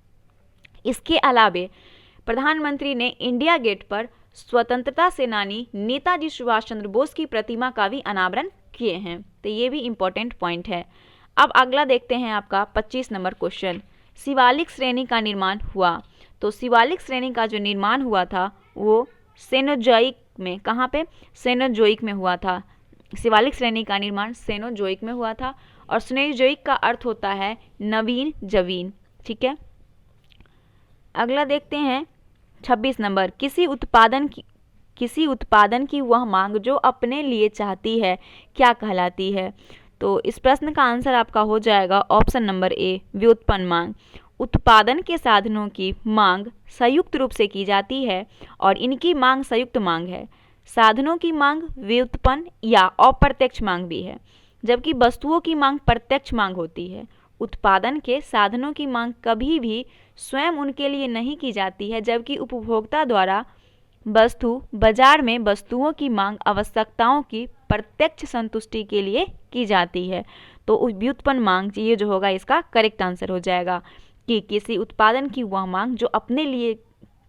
इसके अलावे प्रधानमंत्री ने इंडिया गेट पर स्वतंत्रता सेनानी नेताजी सुभाष चंद्र बोस की प्रतिमा का भी अनावरण किए हैं। तो ये भी इम्पोर्टेंट पॉइंट है। अब अगला देखते हैं आपका 25 नंबर क्वेश्चन, शिवालिक श्रेणी का निर्माण हुआ। तो शिवालिक श्रेणी का जो निर्माण हुआ था वो सेनोजोइक में, कहाँ पे? सेनोजोइक में हुआ था। शिवालिक श्रेणी का निर्माण सेनोजोइक में हुआ था। और सेनोजोइक का अर्थ होता है नवीन जवीन। ठीक है, अगला देखते हैं 26 नंबर, किसी उत्पादन की वह मांग जो अपने लिए चाहती है क्या कहलाती है? तो इस प्रश्न का आंसर आपका हो जाएगा ऑप्शन नंबर ए, व्युत्पन्न मांग। उत्पादन के साधनों की मांग संयुक्त रूप से की जाती है और इनकी मांग संयुक्त मांग है। साधनों की मांग व्युत्पन्न या अप्रत्यक्ष मांग भी है, जबकि वस्तुओं की मांग प्रत्यक्ष मांग होती है। उत्पादन के साधनों की मांग कभी भी स्वयं उनके लिए नहीं की जाती है, जबकि उपभोक्ता द्वारा बाजार में वस्तुओं की मांग आवश्यकताओं की प्रत्यक्ष संतुष्टि के लिए की जाती है। तो व्युत्पन्न मांग ये जो होगा इसका करेक्ट आंसर हो जाएगा कि किसी उत्पादन की वह मांग जो अपने लिए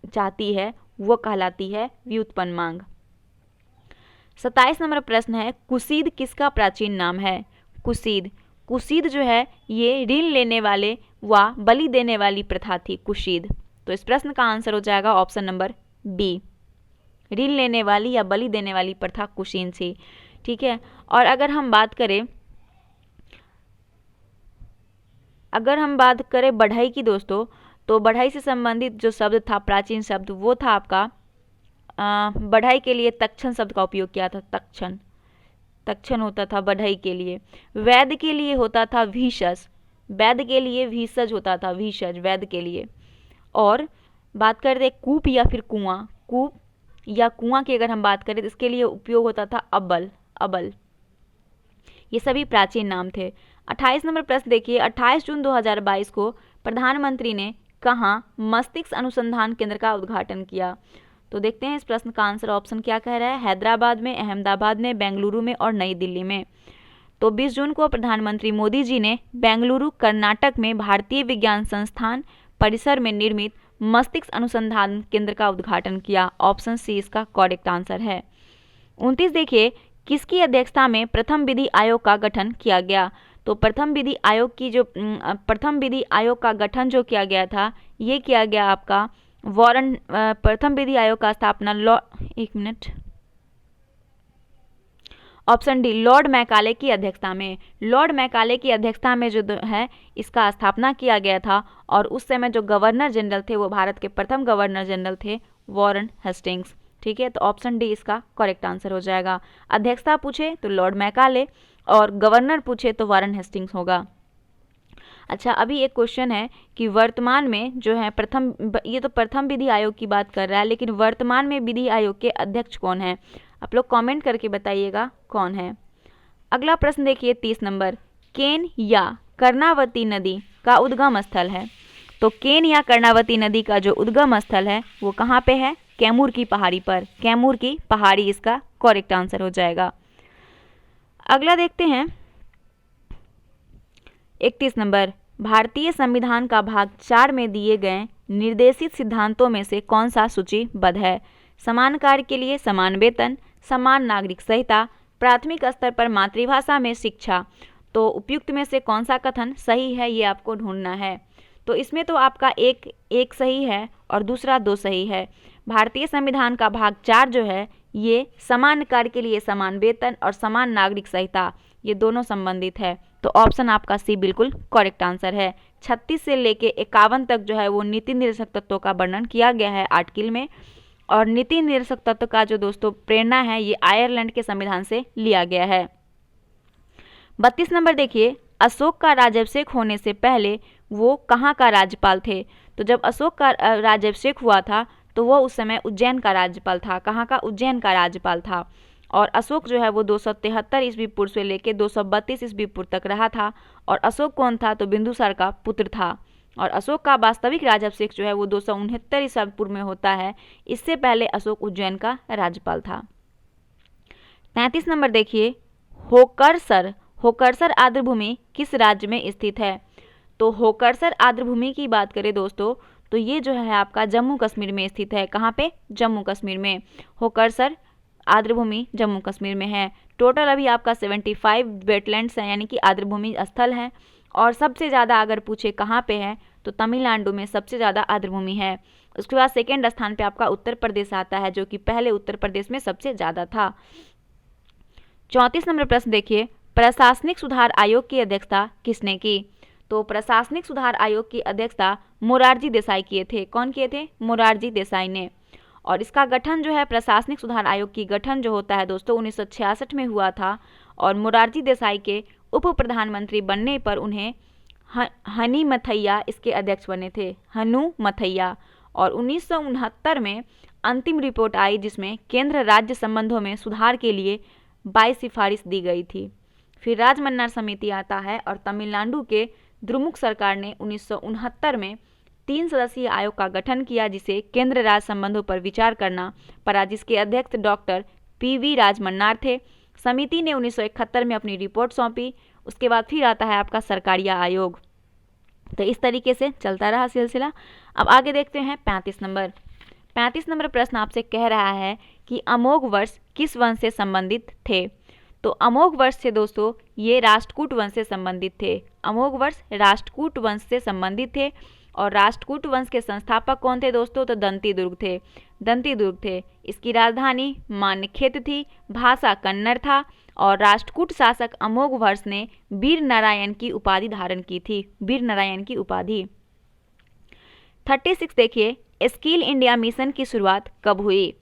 चाहती है वो कहलाती है व्युत्पन्न मांग। 27 नंबर प्रश्न है, कुसीद किसका प्राचीन नाम है? कुसीद जो है ये ऋण लेने वाले व बलि देने वाली प्रथा थी कुसीद। तो इस प्रश्न का आंसर हो जाएगा ऑप्शन नंबर बी, ऋण लेने वाली या बलि देने वाली प्रथा कुशीन थी। ठीक है, और अगर हम बात करें बढ़ई की दोस्तों, तो बढ़ई से संबंधित जो शब्द था प्राचीन शब्द वो था आपका बढ़ई के लिए तक्षण शब्द का उपयोग किया था, तक्षण। तक्षण होता था बढ़ई के लिए, वैद्य के लिए होता था भीषज, वैद्य के लिए भीषज होता था, भीषज वैद्य के लिए। और बात करते कूप या फिर कुआं, कूप या कुआं की अगर हम बात करें तो इसके लिए उपयोग होता था अबल, अबल। ये सभी प्राचीन नाम थे। 28 नंबर प्रश्न देखिए, 28 जून 2022 को प्रधानमंत्री ने कहाँ मस्तिष्क अनुसंधान केंद्र का उद्घाटन किया? तो देखते हैं इस प्रश्न का आंसर ऑप्शन क्या कह रहा है, हैदराबाद में, अहमदाबाद में, बेंगलुरु में और नई दिल्ली में। तो 20 जून को प्रधानमंत्री मोदी जी ने बेंगलुरु कर्नाटक में भारतीय विज्ञान संस्थान परिसर में निर्मित मस्तिष्क अनुसंधान केंद्र का उद्घाटन किया। ऑप्शन सी इसका करेक्ट आंसर है। 29 देखिए, किसकी अध्यक्षता में प्रथम विधि आयोग का गठन किया गया? तो प्रथम विधि आयोग का गठन जो किया गया था, ये किया गया आपका वारन, प्रथम विधि आयोग का स्थापना ऑप्शन डी लॉर्ड मैकाले की अध्यक्षता में, लॉर्ड मैकाले की अध्यक्षता में जो है इसका स्थापना किया गया था। और उस समय जो गवर्नर जनरल थे वो भारत के प्रथम गवर्नर जनरल थे वॉरेन हेस्टिंग्स। ठीक है, तो ऑप्शन डी इसका करेक्ट आंसर हो जाएगा। अध्यक्षता पूछे तो लॉर्ड मैकाले और गवर्नर पूछे तो वॉरेन हेस्टिंग्स होगा। अच्छा, अभी एक क्वेश्चन है कि वर्तमान में जो है ये तो प्रथम विधि आयोग की बात कर रहा है, लेकिन वर्तमान में विधि आयोग के अध्यक्ष कौन है? आप लोग कमेंट करके बताइएगा कौन है। अगला प्रश्न देखिए 30 नंबर, केन या कर्णावती नदी का उद्गम स्थल है? तो केन या कर्णावती नदी का जो उद्गम स्थल है वो कहाँ पे है? कैमूर की पहाड़ी पर, कैमूर की पहाड़ी इसका करेक्ट आंसर हो जाएगा। अगला देखते हैं 31 नंबर, भारतीय संविधान का भाग 4 में दिए गए निर्देशित सिद्धांतों में से कौन सा सूचीबद्ध है? समान कार्य के लिए समान वेतन, समान नागरिक संहिता, प्राथमिक स्तर पर मातृभाषा में शिक्षा। तो उपयुक्त में से कौन सा कथन सही है ये आपको ढूंढना है। तो इसमें तो आपका एक सही है और दूसरा 2 सही है। भारतीय संविधान का भाग 4 जो है ये समान कार्य के लिए समान वेतन और समान नागरिक संहिता, ये दोनों संबंधित है। तो ऑप्शन आपका सी बिल्कुल करेक्ट आंसर है। 36 से लेके 51 तक जो है वो नीति निर्देशक तत्वों का वर्णन किया गया है आर्टिकल में। और नीति निर्देशक तत्व का जो दोस्तों प्रेरणा है ये आयरलैंड के संविधान से लिया गया है। 32 नंबर देखिए, अशोक का राज्याभिषेक होने से पहले वो कहाँ का राज्यपाल थे? तो जब अशोक का राज्याभिषेक हुआ था तो वो उस समय उज्जैन का राज्यपाल था। कहाँ का? उज्जैन का राज्यपाल था। और अशोक जो है वो 273 ईस्वी पूर्व से लेकर 232 ईस्वी पूर्व तक रहा था। और अशोक कौन था? तो बिंदुसार का पुत्र था। और अशोक का वास्तविक राज्याभिषेक जो है वो 269 ईस्वी पूर्व में होता है। इससे पहले अशोक उज्जैन का राज्यपाल था। 33 नंबर देखिए, होकरसर आर्द्रभूमि किस राज्य में स्थित है? तो होकरसर आर्द्रभूमि की बात करें दोस्तों तो ये जो है आपका जम्मू कश्मीर में स्थित है। कहाँ पे? जम्मू कश्मीर में। होकरसर आर्द्रभूमि जम्मू कश्मीर में है। टोटल अभी आपका 75 वेटलैंड्स हैं, यानी कि आर्द्रभूमि स्थल हैं। और सबसे ज़्यादा अगर पूछे कहाँ पे है तो तमिलनाडु में सबसे ज़्यादा आर्द्रभूमि है। उसके बाद सेकेंड स्थान पे आपका उत्तर प्रदेश आता है, जो कि पहले उत्तर प्रदेश में सबसे ज़्यादा था। 34 नंबर प्रश्न देखिए, प्रशासनिक सुधार आयोग की अध्यक्षता किसने की? तो प्रशासनिक सुधार आयोग की अध्यक्षता मोरारजी देसाई किए थे। कौन किए थे? मोरारजी देसाई ने। और इसका गठन जो है प्रशासनिक सुधार आयोग की गठन जो होता है दोस्तों 1966 में हुआ था। और मोरारजी देसाई के उप प्रधानमंत्री बनने पर उन्हें हनी मथैया इसके अध्यक्ष बने थे, हनु मथैया। और 1969 में अंतिम रिपोर्ट आई जिसमें केंद्र राज्य संबंधों में सुधार के लिए 22 सिफारिश दी गई थी। फिर राजमन्नार समिति आता है और तमिलनाडु के द्रुमुक सरकार ने 1969 में 3 सदस्यीय आयोग का गठन किया जिसे केंद्र राज्य संबंधों पर विचार करना पड़ा, जिसके अध्यक्ष डॉक्टर PV राजमन्नार थे। समिति ने 1971 में अपनी रिपोर्ट सौंपी। उसके बाद फिर आता है आपका सरकारिया आयोग। तो इस तरीके से चलता रहा सिलसिला। अब आगे देखते हैं 35 नंबर। 35 नंबर प्रश्न आपसे कह रहा है कि अमोघ वर्ष किस वंश से संबंधित थे? तो अमोघ वर्ष से दोस्तों ये राष्ट्रकूट वंश से संबंधित थे। अमोघ वर्ष राष्ट्रकूट वंश से संबंधित थे। और राष्ट्रकूट वंश के संस्थापक कौन थे दोस्तों? तो दंतीदुर्ग थे। दंतीदुर्ग थे। इसकी राजधानी मान्यखेत थी। भाषा कन्नड़ था। और राष्ट्रकूट शासक अमोघ वर्ष ने वीर नारायण की उपाधि धारण की थी। वीर नारायण की उपाधि। 36 देखिए, स्किल इंडिया मिशन की शुरुआत कब हुई?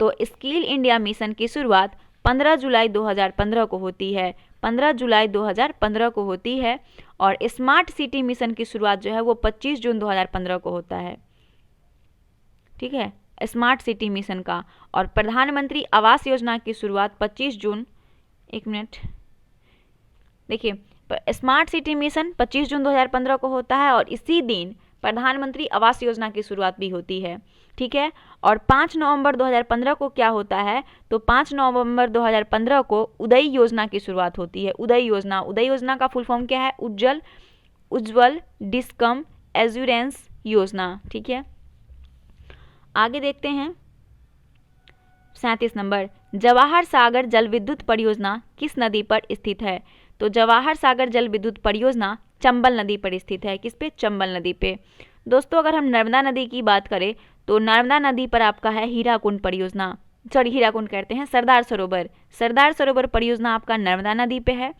तो स्किल इंडिया मिशन की शुरुआत 15 जुलाई 2015 को होती है, 15 जुलाई 2015 को होती है। और स्मार्ट सिटी मिशन की शुरुआत जो है वो 25 जून 2015 को होता है, ठीक है, स्मार्ट सिटी मिशन का। और प्रधानमंत्री आवास योजना की शुरुआत 25 जून, एक मिनट देखिए, स्मार्ट सिटी मिशन 25 जून 2015 को होता है और इसी दिन प्रधानमंत्री आवास योजना की शुरुआत भी होती है, ठीक है। और 5 नवंबर 2015 को क्या होता है, तो 5 नवंबर 2015 को उदय योजना की शुरुआत होती है। उदय योजना, उदय योजना का फुल फॉर्म क्या है, उज्ज्वल डिस्कम एश्योरेंस योजना, ठीक है। आगे देखते हैं 37 नंबर, जवाहर सागर जल विद्युत परियोजना किस नदी पर स्थित है। तो जवाहर सागर जल विद्युत परियोजना चंबल नदी पर स्थित है। किस पे, चंबल नदी पे। दोस्तों अगर हम नर्मदा नदी की बात करें तो नर्मदा नदी पर आपका है हीराकुंड परियोजना, हीराकुंड कहते हैं, सरदार सरोवर, सरदार सरोवर परियोजना आपका नर्मदा नदी पे है।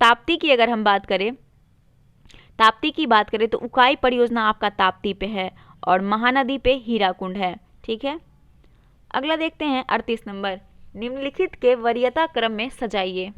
ताप्ती की अगर हम बात करें, ताप्ती की बात करें तो उकाई परियोजना आपका ताप्ती पे है और महानदी पे हीराकुंड है, ठीक है। अगला देखते हैं 38 नंबर, निम्नलिखित के वरीयता क्रम में सजाइए।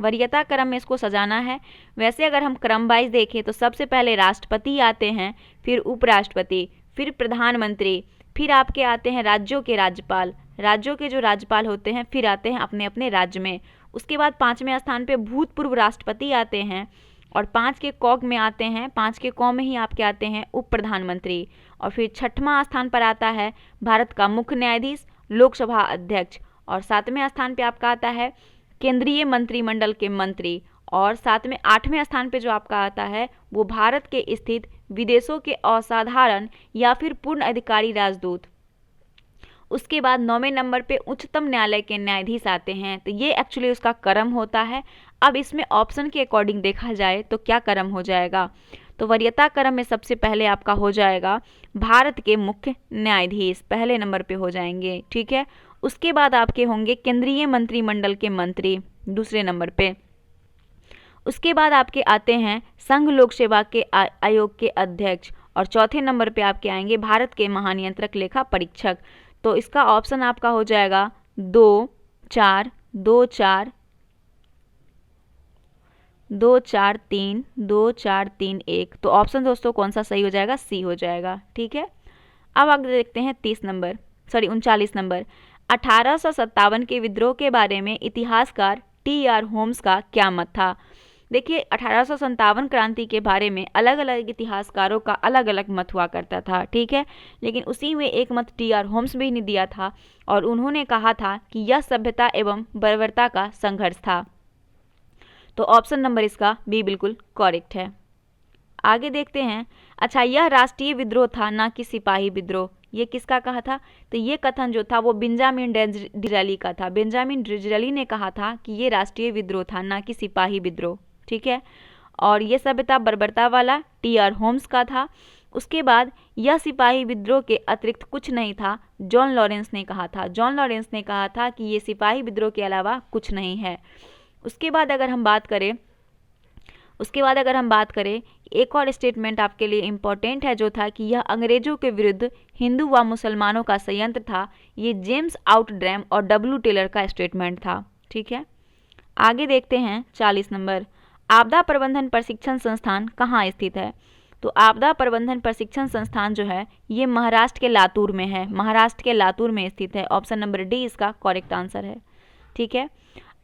वरीयता क्रम में इसको सजाना है। वैसे अगर हम क्रम वाइज देखें तो सबसे पहले राष्ट्रपति आते हैं, फिर उपराष्ट्रपति, फिर प्रधानमंत्री, फिर आपके आते हैं राज्यों के राज्यपाल, राज्यों के जो राज्यपाल होते हैं फिर आते हैं अपने अपने राज्य में। उसके बाद 5वें स्थान पे भूतपूर्व राष्ट्रपति आते हैं और 5 के कॉग में आते हैं, 5 के कॉ में ही आपके आते हैं उप प्रधानमंत्री। और फिर 6वां स्थान पर आता है भारत का मुख्य न्यायाधीश, लोकसभा अध्यक्ष। और 7वें स्थान पे आपका आता है केंद्रीय मंत्रिमंडल के मंत्री। और 8वें स्थान पे जो आपका आता है वो भारत के स्थित विदेशों के असाधारण या फिर पूर्ण अधिकारी राजदूत। उसके बाद 9वें नंबर पे उच्चतम न्यायालय के न्यायाधीश आते हैं। तो ये एक्चुअली उसका क्रम होता है। अब इसमें ऑप्शन के अकॉर्डिंग देखा जाए तो क्या क्रम हो जाएगा, तो वरीयता क्रम में सबसे पहले आपका हो जाएगा भारत के मुख्य न्यायाधीश, पहले नंबर पे हो जाएंगे, ठीक है। उसके बाद आपके होंगे केंद्रीय मंत्रिमंडल के मंत्री, दूसरे नंबर पे। उसके बाद आपके आते हैं संघ लोक सेवा के आयोग के अध्यक्ष और चौथे नंबर पे आपके आएंगे भारत के महानियंत्रक लेखा परीक्षक। तो इसका ऑप्शन आपका हो जाएगा 2 4 2 4 2 4 3 2 4 3 1। तो ऑप्शन दोस्तों कौन सा सही हो जाएगा, सी हो जाएगा, ठीक है। अब आगे देखते हैं 39 नंबर, 1857 के विद्रोह के बारे में इतिहासकार टी.आर. होम्स का क्या मत था। देखिए 1857 क्रांति के बारे में अलग अलग इतिहासकारों का अलग अलग मत हुआ करता था, ठीक है। लेकिन उसी में एक मत टी.आर. होम्स भी ने दिया था और उन्होंने कहा था कि यह सभ्यता एवं बर्बरता का संघर्ष था। तो ऑप्शन नंबर इसका बी बिल्कुल करेक्ट है। आगे देखते हैं, अच्छा यह राष्ट्रीय विद्रोह था ना कि सिपाही विद्रोह, ये किसका कहा था, तो ये कथन जो था वो बेंजामिन डिज़रायली का था। बेंजामिन डिज़रायली ने कहा था कि ये राष्ट्रीय विद्रोह था ना कि सिपाही विद्रोह, ठीक है। और ये सभ्यता बर्बरता वाला टी.आर. होम्स का था। उसके बाद यह सिपाही विद्रोह के अतिरिक्त कुछ नहीं था, जॉन लॉरेंस ने कहा था। जॉन लॉरेंस ने कहा था कि ये सिपाही विद्रोह के अलावा कुछ नहीं है। उसके बाद अगर हम बात करें एक और स्टेटमेंट आपके लिए इम्पोर्टेंट है जो था कि यह अंग्रेजों के विरुद्ध हिंदू व मुसलमानों का संयंत्र था। ये जेम्स आउटड्रैम और डब्ल्यू टेलर का स्टेटमेंट था, ठीक है। आगे देखते हैं 40 नंबर, आपदा प्रबंधन प्रशिक्षण संस्थान कहाँ स्थित है। तो आपदा प्रबंधन प्रशिक्षण संस्थान जो है ये महाराष्ट्र के लातूर में है, महाराष्ट्र के लातूर में स्थित है। ऑप्शन नंबर डी इसका करेक्ट आंसर है, ठीक है।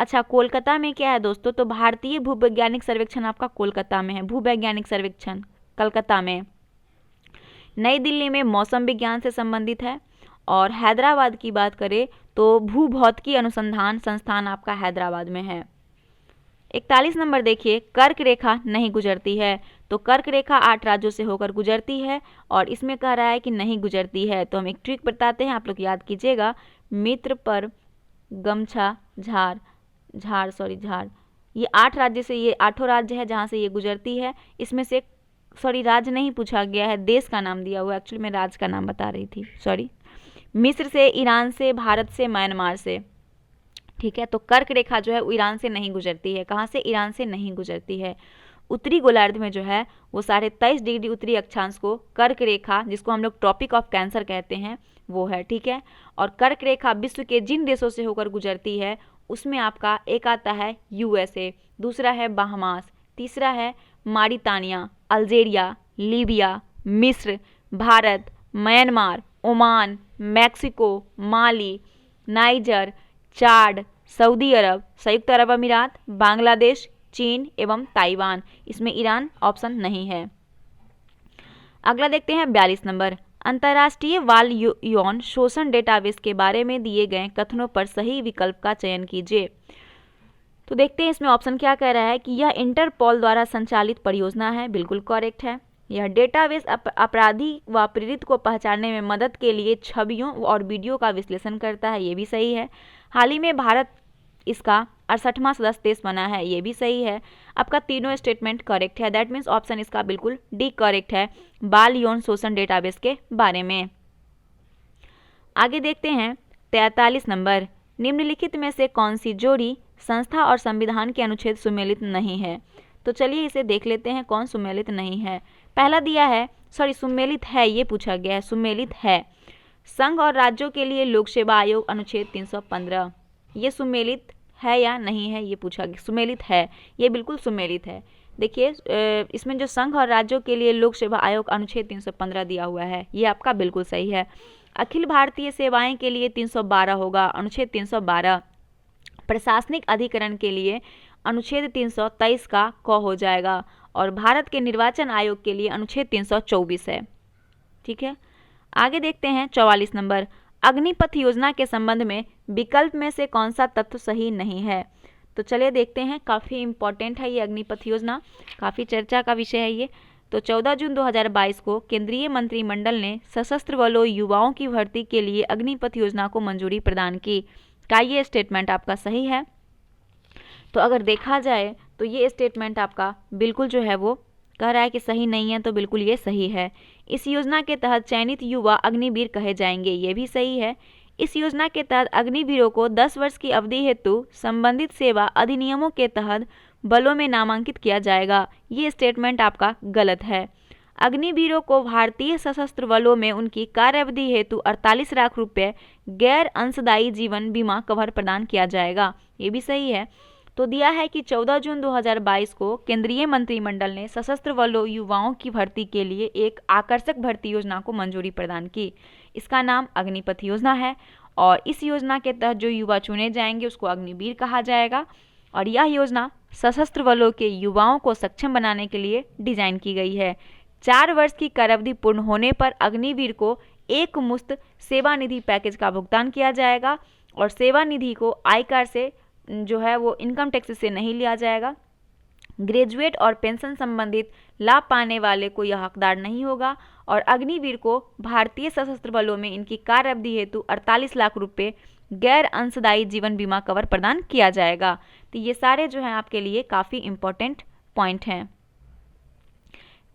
अच्छा कोलकाता में क्या है दोस्तों, तो भारतीय भूवैज्ञानिक सर्वेक्षण आपका कोलकाता में है, भूवैज्ञानिक सर्वेक्षण कलकत्ता में। नई दिल्ली में मौसम विज्ञान से संबंधित है। और हैदराबाद की बात करें तो भूभौतिकी अनुसंधान संस्थान आपका हैदराबाद में है। 41 नंबर देखिए, कर्क रेखा नहीं गुजरती है। तो कर्क रेखा 8 राज्यों से होकर गुजरती है और इसमें कह रहा है कि नहीं गुजरती है। तो हम एक ट्रिक बताते हैं, आप लोग याद कीजिएगा, मित्र पर गमछा झार, ये 8 राज्य से, ये 8 राज्य है जहाँ से ये गुजरती है। इसमें से राज्य नहीं पूछा गया है, देश का नाम दिया हुआ है। एक्चुअली मैं राज्य का नाम बता रही थी, मिस्र से, ईरान से, भारत से, म्यांमार से, ठीक है। तो कर्क रेखा जो है वो ईरान से नहीं गुजरती है। कहाँ से, ईरान से नहीं गुजरती है। उत्तरी गोलार्ध में जो है वो 23.5 डिग्री उत्तरी अक्षांश को कर्क रेखा, जिसको हम लोग ट्रॉपिक ऑफ कैंसर कहते हैं, वो है, ठीक है। और कर्क रेखा विश्व के जिन देशों से होकर गुजरती है उसमें आपका एक आता है USA, दूसरा है बहामास, तीसरा है मारितानिया, अल्जेरिया, लीबिया, मिस्र, भारत, म्यांमार, ओमान, मैक्सिको, माली, नाइजर, चाड, सऊदी अरब, संयुक्त अरब अमीरात, बांग्लादेश, चीन एवं ताइवान। इसमें ईरान ऑप्शन नहीं है। अगला देखते हैं 42 नंबर, अंतर्राष्ट्रीय बाल यौन शोषण डेटाबेस के बारे में दिए गए कथनों पर सही विकल्प का चयन कीजिए। तो देखते हैं इसमें ऑप्शन क्या कह रहा है कि यह इंटरपोल द्वारा संचालित परियोजना है, बिल्कुल करेक्ट है। यह डेटाबेस अपराधी व पीड़ित को पहचानने में मदद के लिए छवियों और वीडियो का विश्लेषण करता है, ये भी सही है। हाल ही में भारत इसका 68वां सदस्य देश बना है, ये भी सही है। आपका तीनों स्टेटमेंट करेक्ट है, दैट मीन्स ऑप्शन इसका बिल्कुल डी करेक्ट है बाल यौन शोषण डेटाबेस के बारे में। आगे देखते हैं 43 नंबर, निम्नलिखित में से कौन सी जोड़ी संस्था और संविधान के अनुच्छेद सुमेलित नहीं है। तो चलिए इसे देख लेते हैं कौन सुमेलित नहीं है। पहला दिया है, सुमेलित है, ये पूछा गया है, सुमेलित है संघ और राज्यों के लिए लोक सेवा आयोग अनुच्छेद 315, ये सुमेलित है या नहीं है, ये पूछा गया। सुमेलित है, ये बिल्कुल सुमेलित है। देखिए इसमें जो संघ और राज्यों के लिए लोक सेवा आयोग अनुच्छेद 315 दिया हुआ है, ये आपका बिल्कुल सही है। अखिल भारतीय सेवाएं के लिए 312 होगा, अनुच्छेद 312। प्रशासनिक अधिकरण के लिए अनुच्छेद 323 का क हो जाएगा, और भारत के निर्वाचन आयोग के लिए अनुच्छेद 324 है। ठीक है, आगे देखते हैं 44 नंबर, अग्निपथ योजना के संबंध में विकल्प में से कौन सा तत्व सही नहीं है। तो चलिए देखते हैं, काफ़ी इंपॉर्टेंट है ये अग्निपथ योजना, काफ़ी चर्चा का विषय है ये। तो 14 जून 2022 को केंद्रीय मंत्रिमंडल ने सशस्त्र बलों युवाओं की भर्ती के लिए अग्निपथ योजना को मंजूरी प्रदान की। क्या ये स्टेटमेंट आपका सही है? तो अगर देखा जाए तो ये स्टेटमेंट आपका बिल्कुल जो है वो कह रहा है कि सही नहीं है, तो बिल्कुल ये सही है। इस योजना के तहत चयनित युवा अग्निवीर कहे जाएंगे, ये भी सही है। इस योजना के तहत अग्निवीरों को 10 वर्ष की अवधि हेतु संबंधित सेवा अधिनियमों के तहत बलों में नामांकित किया जाएगा, ये स्टेटमेंट आपका गलत है। अग्निवीरों को भारतीय सशस्त्र बलों में उनकी कार्यावधि हेतु 48 लाख रुपये गैर अंशदायी जीवन बीमा कवर प्रदान किया जाएगा, ये भी सही है। तो दिया है कि 14 जून 2022 को केंद्रीय मंत्रिमंडल ने सशस्त्र बलों युवाओं की भर्ती के लिए एक आकर्षक भर्ती योजना को मंजूरी प्रदान की। इसका नाम अग्निपथ योजना है, और इस योजना के तहत जो युवा चुने जाएंगे उसको अग्निवीर कहा जाएगा। और यह योजना सशस्त्र बलों के युवाओं को सक्षम बनाने के लिए डिजाइन की गई है। 4 वर्ष की कार्यावधि पूर्ण होने पर अग्निवीर को एक मुश्त सेवानिधि पैकेज का भुगतान किया जाएगा, और सेवानिधि को आयकर से जो है वो इनकम टैक्स से नहीं लिया जाएगा। ग्रेजुएट और पेंशन संबंधित लाभ पाने वाले को यह हकदार नहीं होगा, और अग्निवीर को भारतीय सशस्त्र बलों में इनकी कार्यावधि हेतु 48 लाख रुपए गैर अंशदायी जीवन बीमा कवर प्रदान किया जाएगा। तो ये सारे जो हैं आपके लिए काफ़ी इंपॉर्टेंट पॉइंट हैं।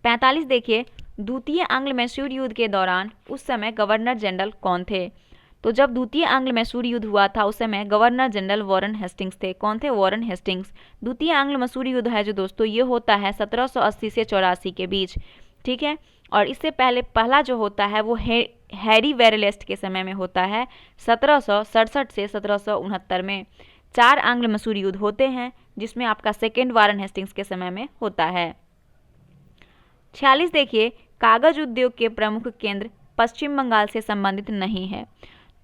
45 देखिए, द्वितीय आंग्ल मैसूर युद्ध के दौरान उस समय गवर्नर जनरल कौन थे। तो जब द्वितीय आंग्ल मैसूर युद्ध हुआ था उस समय गवर्नर जनरल वॉरेन हेस्टिंग्स थे। कौन थे? Warren Hastings. द्वितीय आंग्ल मैसूर युद्ध है जो दोस्तों ये होता है 1780 से 84 के बीच, ठीक है। और इससे पहले पहला जो होता है वो हैरी वेरेलेस्ट के समय में होता है 1767 से 1769 में। 4 आंग्ल मैसूर युद्ध होते हैं जिसमें आपका सेकेंड वॉरेन हेस्टिंग्स के समय में होता है। 46 देखिए, कागज उद्योग के प्रमुख केंद्र पश्चिम बंगाल से संबंधित नहीं है।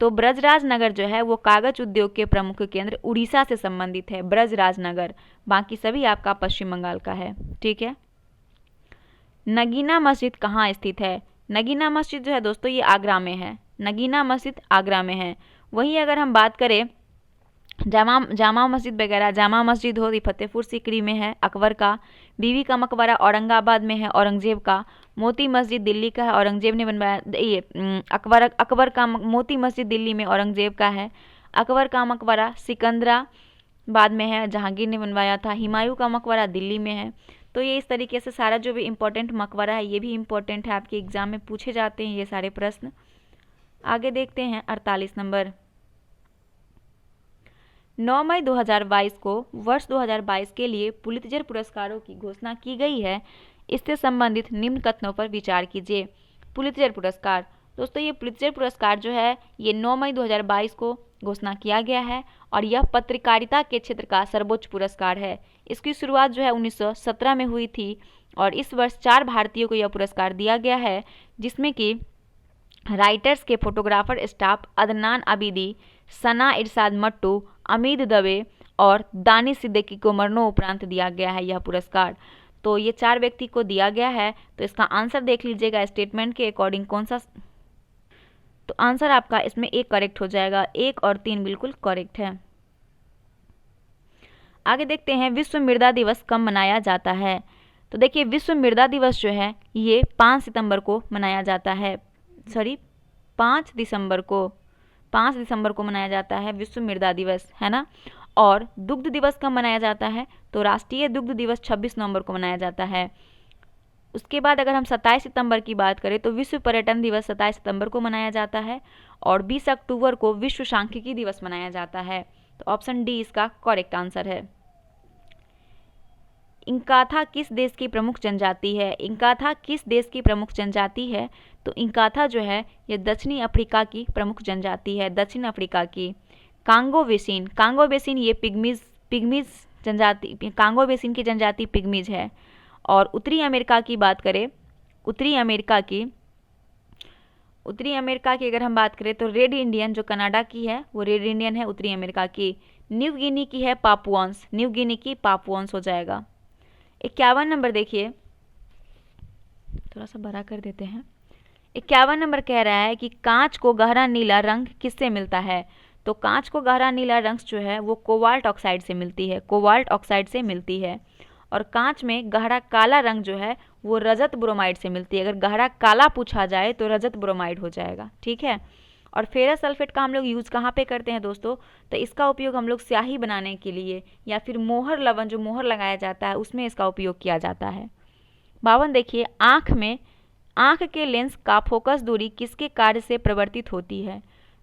तो ब्रजराज नगर जो है वो कागज उद्योग के प्रमुख केंद्र उड़ीसा से संबंधित है, ब्रजराज नगर। बाकी सभी आपका पश्चिम बंगाल का है, ठीक है। नगीना मस्जिद कहाँ स्थित है? नगीना मस्जिद जो है दोस्तों ये आगरा में है। नगीना मस्जिद आगरा में है। वहीं अगर हम बात करें जामा मस्जिद वगैरह, जामा मस्जिद हो फतेहपुर सीकरी में है अकबर का। बीवी का मकबरा औरंगाबाद में है औरंगजेब का। मोती मस्जिद दिल्ली का है, औरंगजेब ने बनवाया। ये अकबर का मोती मस्जिद दिल्ली में औरंगजेब का है। अकबर का मकबरा सिकंदराबाद में है, जहांगीर ने बनवाया था। हुमायूं का मकबरा दिल्ली में है। तो ये इस तरीके से सारा जो भी इम्पोर्टेंट मकबरा है ये भी इम्पोर्टेंट है, आपके एग्जाम में पूछे जाते हैं ये सारे प्रश्न। आगे देखते हैं 48 नंबर। 9 मई 2022 को वर्ष 2022 के लिए पुलित्जर पुरस्कारों की घोषणा की गई है। इससे संबंधित निम्न कथनों पर विचार कीजिए। पुलित्जर पुरस्कार दोस्तों, ये पुलित्जर पुरस्कार जो है ये 9 मई 2022 को घोषणा किया गया है और यह पत्रकारिता के क्षेत्र का सर्वोच्च पुरस्कार है। इसकी शुरुआत जो है 1917 में हुई थी और इस वर्ष 4 भारतीयों को यह पुरस्कार दिया गया है, जिसमें कि राइटर्स के फोटोग्राफर स्टाफ अदनान आबिदी, सना इरशाद मट्टू, अमीद दवे और दानिश सिद्दीकी को मरणोपरांत दिया गया है यह पुरस्कार। तो ये 4 व्यक्ति को दिया गया है। तो इसका आंसर देख लीजिएगा स्टेटमेंट के अकॉर्डिंग कौन सा। तो आंसर आपका इसमें 1 करेक्ट हो जाएगा, 1 और 3 बिल्कुल करेक्ट है। आगे देखते हैं विश्व मृदा दिवस कब मनाया जाता है। तो देखिए विश्व मृदा दिवस जो है ये 5 सितंबर को मनाया जाता है, 5 दिसंबर को मनाया जाता है विश्व मृदा दिवस, है ना। और दुग्ध दिवस कब मनाया जाता है, तो राष्ट्रीय दुग्ध दिवस 26 नवंबर को मनाया जाता है। उसके बाद अगर हम 27 सितंबर की बात करें तो विश्व पर्यटन दिवस 27 सितंबर को मनाया जाता है और 20 अक्टूबर को विश्व सांख्यिकी दिवस मनाया जाता है। तो ऑप्शन डी इसका करेक्ट आंसर है। इंकाथा किस देश की प्रमुख जनजाति है। इंकाथा किस देश की प्रमुख जनजाति है, तो इंकाथा जो है ये दक्षिणी अफ्रीका की प्रमुख जनजाति है, दक्षिण अफ्रीका की। कांगो बेसिन ये पिग्मीज जनजाति, कांगो बेसिन की जनजाति पिग्मीज है। और उत्तरी अमेरिका की बात करें, उत्तरी अमेरिका की अगर हम बात करें तो रेड इंडियन जो कनाडा की है वो रेड इंडियन है उत्तरी अमेरिका की। न्यू गिनी की है पापुआंस, न्यू गिनी की पापुआंस हो जाएगा। 51 नंबर देखिए, थोड़ा सा बड़ा कर देते हैं। 51 नंबर कह रहा है कि कांच को गहरा नीला रंग किससे मिलता है। तो कांच को गहरा नीला रंग जो है वो कोबाल्ट ऑक्साइड से मिलती है, कोबाल्ट ऑक्साइड से मिलती है। और कांच में गहरा काला रंग जो है वो रजत ब्रोमाइड से मिलती है। अगर गहरा काला पूछा जाए तो रजत ब्रोमाइड हो जाएगा, ठीक है। और फेरस सल्फेट का हम लोग यूज़ कहाँ पे करते हैं दोस्तों, तो इसका उपयोग हम लोग स्याही बनाने के लिए या फिर मोहर लवण जो मोहर लगाया जाता है उसमें इसका उपयोग किया जाता है। 52 देखिए, आँख के लेंस का फोकस दूरी किसके कार्य से परिवर्तित होती है।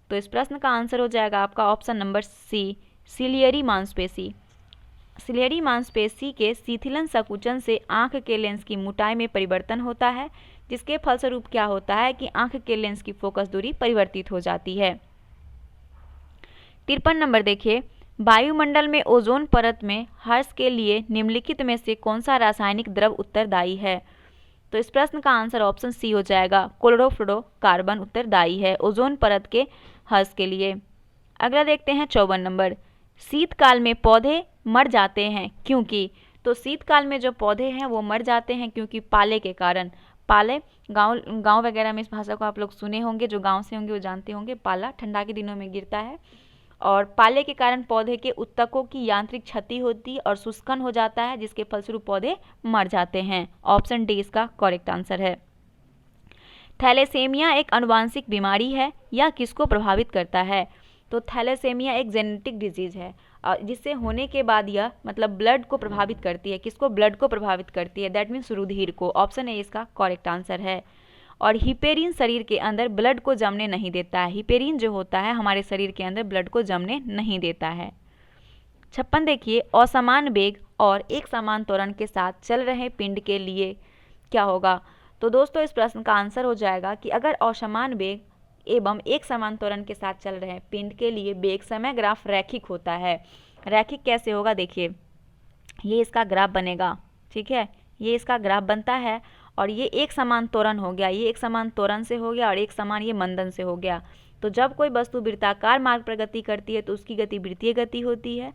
तो इस प्रश्न का आंसर हो जाएगा आपका ऑप्शन नंबर सी, सिलियरी मांसपेशी। सिलियरी मांसपेशी के शिथिलन संकुचन से आँख के लेंस की मोटाई में परिवर्तन होता है, जिसके फलस्वरूप क्या होता है कि आँख के लेंस की फोकस दूरी परिवर्तित हो जाती है। 53 नंबर देखिए, वायुमंडल में ओजोन परत में हर्ष के लिए निम्नलिखित में से कौन सा रासायनिक द्रव उत्तरदायी है। तो इस प्रश्न का आंसर ऑप्शन सी हो जाएगा, क्लोरोफ्लोरोकार्बन उत्तरदायी है ओजोन परत के हर्ष के लिए। अगला देखते हैं 54 नंबर, शीतकाल में पौधे मर जाते हैं क्योंकि। तो शीतकाल में जो पौधे हैं वो मर जाते हैं क्योंकि पाले के कारण। पाले गांव वगैरह में इस भाषा को आप लोग सुने होंगे, जो गांव से होंगे वो जानते होंगे। पाला ठंडा के दिनों में गिरता है और पाले के कारण पौधे के उत्तकों की यांत्रिक क्षति होती और शुष्कन हो जाता है, जिसके फलस्वरूप पौधे मर जाते हैं। ऑप्शन डी इसका करेक्ट आंसर है। थैलेसेमिया एक आनुवांशिक बीमारी है, यह किसको प्रभावित करता है। तो थैलेसेमिया एक जेनेटिक डिजीज है जिससे होने के बाद यह मतलब ब्लड को प्रभावित करती है। किसको, ब्लड को प्रभावित करती है, दैट मीन्स रुधिर को। ऑप्शन ए इसका करेक्ट आंसर है। और हिपेरिन शरीर के अंदर ब्लड को जमने नहीं देता है। हिपेरिन जो होता है हमारे शरीर के अंदर ब्लड को जमने नहीं देता है। 56 देखिए, असमान वेग और एक समान त्वरण के साथ चल रहे पिंड के लिए क्या होगा। तो दोस्तों इस प्रश्न का आंसर हो जाएगा कि अगर असमान वेग एवं एक समान त्वरण के साथ चल रहे पिंड के लिए वेग समय ग्राफ रैखिक होता है। रैखिक कैसे होगा, देखिए ये इसका ग्राफ बनेगा, ठीक है, ये इसका ग्राफ बनता है और ये एक समान त्वरण हो गया, ये एक समान त्वरण से हो गया और एक समान ये मंदन से हो गया। तो जब कोई वस्तु वृत्ताकार मार्ग पर गति करती है तो उसकी गति वृत्तीय गति होती है,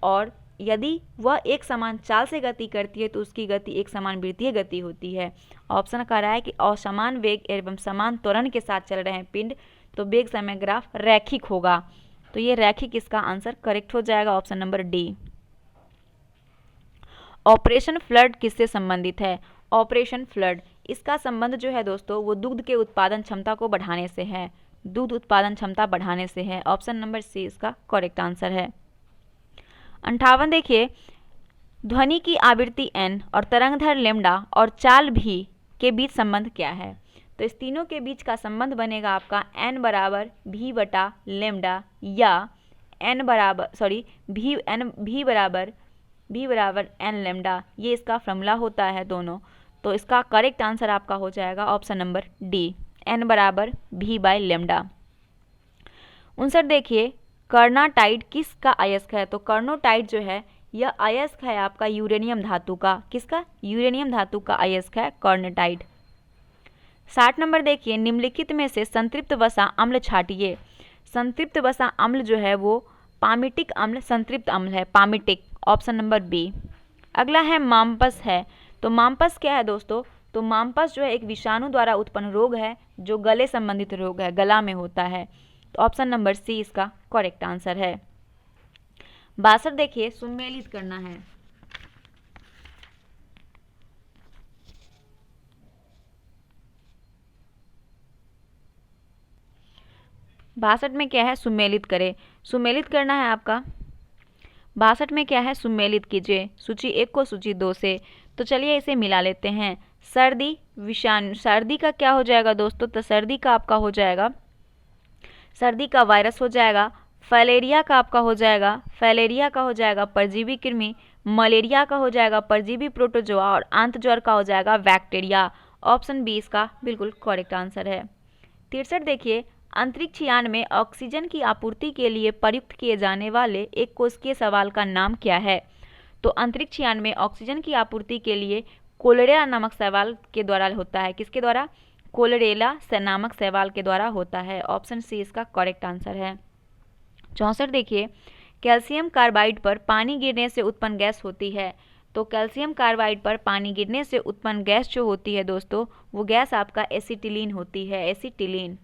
और यदि वह एक समान चाल से गति करती है तो उसकी गति एक समान वृत्तीय गति होती है। ऑप्शन कह रहा है कि असमान वेग एवं समान त्वरण के साथ चल रहे हैं पिंड तो वेग समय ग्राफ रैखिक होगा। तो ये रैखिक इसका आंसर करेक्ट हो जाएगा, option number D. Operation flood किससे संबंधित है। ऑपरेशन फ्लड, इसका संबंध जो है दोस्तों वो दुग्ध के उत्पादन क्षमता को बढ़ाने से है, दूध उत्पादन क्षमता बढ़ाने से है। ऑप्शन नंबर सी इसका करेक्ट आंसर है। 58 देखिए, ध्वनि की आवृत्ति n और तरंगधर लेमडा और चाल भी के बीच संबंध क्या है। तो इस तीनों के बीच का संबंध बनेगा आपका n बराबर v बटा लेमडा या v बराबर n लेमडा, ये इसका फॉर्मूला होता है दोनों। तो इसका करेक्ट आंसर आपका हो जाएगा ऑप्शन नंबर डी, n बराबर v बाय लेमडा। 59 देखिए, कर्नाटाइट किसका अयस्क है? तो कर्नोटाइट जो है यह अयस्क है आपका यूरेनियम धातु का। किसका? यूरेनियम धातु का अयस्क है कर्नोटाइट। 60 नंबर देखिए, निम्नलिखित में से संतृप्त वसा अम्ल छाटिए। संतृप्त वसा अम्ल जो है वो पामिटिक अम्ल संतृप्त अम्ल है, पामिटिक, ऑप्शन नंबर बी। अगला है माम्पस है। तो माम्पस क्या है दोस्तों? तो माम्पस जो है एक विषाणु द्वारा उत्पन्न रोग है जो गले संबंधित रोग है, गला में होता है। तो ऑप्शन नंबर सी इसका करेक्ट आंसर है। 62 देखिए, सुमेलित करना है। बासठ में क्या है? सुमेलित करे। सुमेलित करना है आपका। 62 में क्या है? सुमेलित कीजिए सूची 1 को सूची 2 से। तो चलिए इसे मिला लेते हैं। सर्दी विषाणु, सर्दी का क्या हो जाएगा दोस्तों? तो सर्दी का आपका हो जाएगा, सर्दी का वायरस हो जाएगा। फैलेरिया का आपका हो जाएगा, फैलेरिया का हो जाएगा परजीवी कृमि। मलेरिया का हो जाएगा परजीवी प्रोटोजोआ। और आंत ज्वर का हो जाएगा बैक्टीरिया। ऑप्शन बी इसका बिल्कुल करेक्ट आंसर है। 63 देखिए, अंतरिक्ष यान में ऑक्सीजन की आपूर्ति के लिए प्रयुक्त किए जाने वाले एक कोशिकीय शैवाल का नाम क्या है? तो अंतरिक्ष यान में ऑक्सीजन की आपूर्ति के लिए कोलेरा नामक शैवाल के द्वारा होता है। किसके द्वारा? कोलेरेला नामक शैवाल के द्वारा होता है। ऑप्शन सी इसका करेक्ट आंसर है। 64 देखिए, कैल्शियम कार्बाइड पर पानी गिरने से उत्पन्न गैस होती है। तो कैल्शियम कार्बाइड पर पानी गिरने से उत्पन्न गैस जो होती है दोस्तों, वो गैस आपका एसिटिलीन होती है, एसिटिलीन।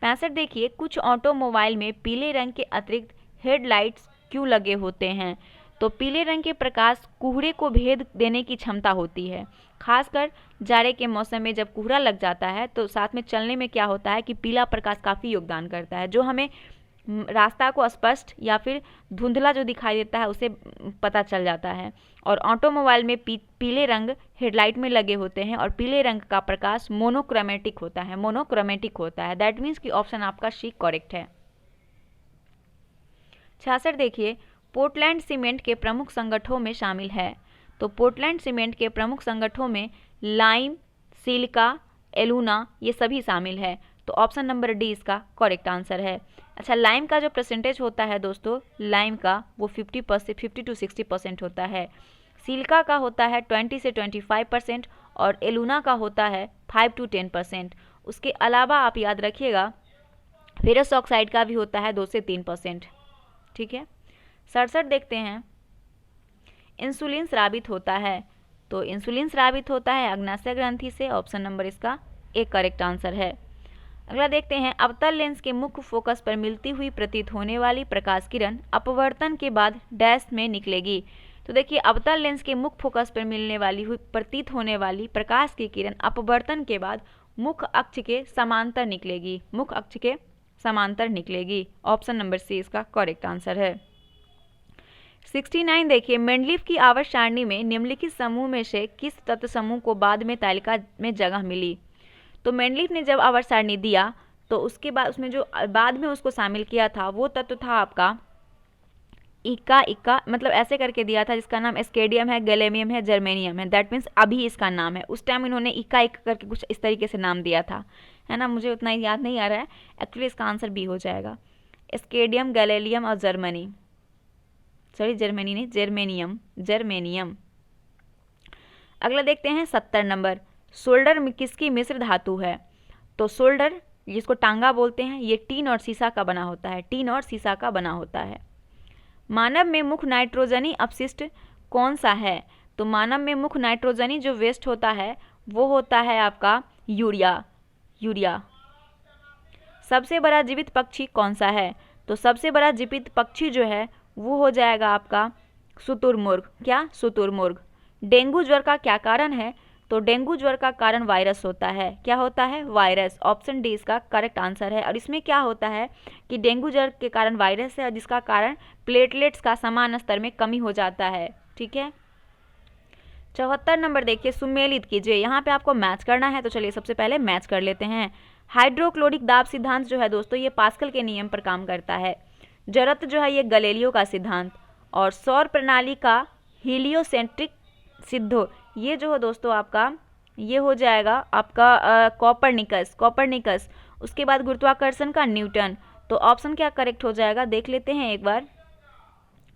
65 देखिए, कुछ ऑटोमोबाइल में पीले रंग के अतिरिक्त हेडलाइट्स क्यों लगे होते हैं? तो पीले रंग के प्रकाश कोहरे को भेद देने की क्षमता होती है। खासकर जाड़े के मौसम में जब कोहरा लग जाता है तो साथ में चलने में क्या होता है कि पीला प्रकाश काफ़ी योगदान करता है, जो हमें रास्ता को स्पष्ट या फिर धुंधला जो दिखाई देता है उसे पता चल जाता है। और ऑटोमोबाइल में पीले रंग हेडलाइट में लगे होते हैं और पीले रंग का प्रकाश मोनोक्रोमेटिक होता है, मोनोक्रोमेटिक होता है। दैट मीन्स कि ऑप्शन आपका सी करेक्ट है। 66 देखिए, पोर्टलैंड सीमेंट के प्रमुख संगठनों में शामिल है। तो पोर्टलैंड सीमेंट के प्रमुख संगठनों में लाइम, सिलिका, एलुना ये सभी शामिल है। तो ऑप्शन नंबर डी इसका करेक्ट आंसर है। अच्छा, लाइम का जो परसेंटेज होता है दोस्तों, लाइम का वो 50 to 60% होता है। सिलिका का होता है 20 से 25% और एलुना का होता है 5 to 10%। उसके अलावा आप याद रखिएगा फेरस ऑक्साइड का भी होता है 2 से 3%। ठीक है। 67 देखते हैं, इंसुलिन स्रावित होता है। तो इंसुलिन स्रावित होता है अग्नाशय ग्रंथि से। ऑप्शन नंबर इसका एक करेक्ट आंसर है। अगला देखते हैं, अवतल लेंस के मुख्य फोकस पर मिलती हुई प्रतीत होने वाली प्रकाश किरण अपवर्तन के बाद डैश में निकलेगी। तो देखिए, अवतल लेंस के मुख्य फोकस पर मिलने वाली हुई प्रतीत होने वाली प्रकाश की किरण अपवर्तन के बाद मुख्य अक्ष के समांतर निकलेगी, मुख्य अक्ष के समांतर निकलेगी। ऑप्शन नंबर सी इसका करेक्ट आंसर है। 69 देखिए, मेंडलीफ की आवर्त सारणी में निम्नलिखित समूह में से किस तत्व समूह को बाद में तालिका में जगह मिली? तो मेंडलीफ ने जब आवर्त सारणी दिया तो उसके बाद उसमें जो बाद में उसको शामिल किया था वो तत्व था आपका इक्का, मतलब ऐसे करके दिया था जिसका नाम एस्केडियम है, गैलेमियम है, जर्मेनियम है। दैट मीन्स अभी इसका नाम है। उस टाइम इन्होंने इक्का करके कुछ इस तरीके से नाम दिया था, है ना। मुझे उतना याद नहीं आ रहा है। एक्चुअली इसका आंसर बी हो जाएगा, एस्केडियम, गैलेलियम और जर्मनी, सॉरी जर्मनी नहीं, जर्मेनियम। अगला देखते हैं 70 नंबर, सोल्डर किसकी मिश्र धातु है? तो सोल्डर जिसको टांगा बोलते हैं, ये टीन और सीसा का बना होता है, टीन और सीसा का बना होता है। मानव में मुख्य नाइट्रोजनी अपशिष्ट कौन सा है? तो मानव में मुख्य नाइट्रोजनी जो वेस्ट होता है वो होता है आपका यूरिया। सबसे बड़ा जीवित पक्षी कौन सा है? तो सबसे बड़ा जीवित पक्षी जो है वो हो जाएगा आपका शुतुरमुर्ग। क्या? शुतुरमुर्ग। डेंगू ज्वर का क्या कारण है? तो डेंगू ज्वर का कारण वायरस होता है। क्या होता है? वायरस। ऑप्शन डी इसका करेक्ट आंसर है। और इसमें क्या होता है कि डेंगू ज्वर के कारण वायरस है और जिसका कारण प्लेटलेट्स का समान स्तर में कमी हो जाता है। ठीक है। 74 नंबर देखिए, सुमेलित कीजिए। यहाँ पे आपको मैच करना है, तो चलिए सबसे पहले मैच कर लेते हैं। हाइड्रोक्लोरिक दाब सिद्धांत जो है दोस्तों ये पास्कल के नियम पर काम करता है। जड़त्व जो है ये गैलीलियो का सिद्धांत। और सौर प्रणाली का हीलियोसेंट्रिक सिद्धो ये जो है दोस्तों आपका ये हो जाएगा आपका कॉपरनिकस। उसके बाद गुरुत्वाकर्षण का न्यूटन। तो ऑप्शन क्या करेक्ट हो जाएगा देख लेते हैं एक बार।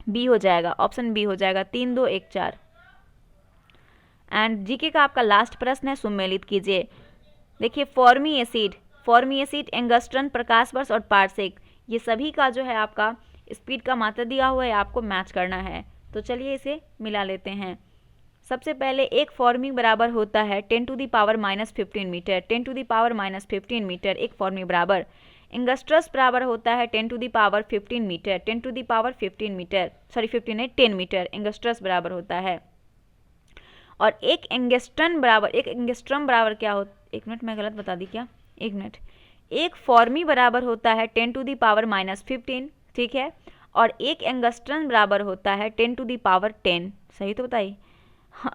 बी हो जाएगा, ऑप्शन बी हो जाएगा, 3 2 1 4। एंड जीके का आपका लास्ट प्रश्न है, सुमेलित कीजिए। देखिए फॉर्मी एसिड, एंगस्ट्रन, प्रकाश वर्ष और पारसेक, ये सभी का जो है आपका स्पीड का मात्रा दिया हुआ है, आपको मैच करना है। तो चलिए इसे मिला लेते हैं। सबसे पहले एक फॉर्मी बराबर होता है 10 to the power -15 metre, 10 to the power -15 metre एक फॉर्मी बराबर। एंगस्ट्रस बराबर होता है 10 to the power 15 metre, 10 to the power 15 metre, sorry 15 नहीं 10 मीटर एंगस्ट्रस बराबर होता है। और एक एंगस्ट्रम बराबर क्या हो, एक मिनट मैं गलत बता दी क्या, एक मिनट, एक फॉर्मी बराबर होता है 10 टू द पावर -15, ठीक है, और एक एंगस्ट्रम बराबर होता है 10 टू द पावर 10, सही तो बताइए। हाँ,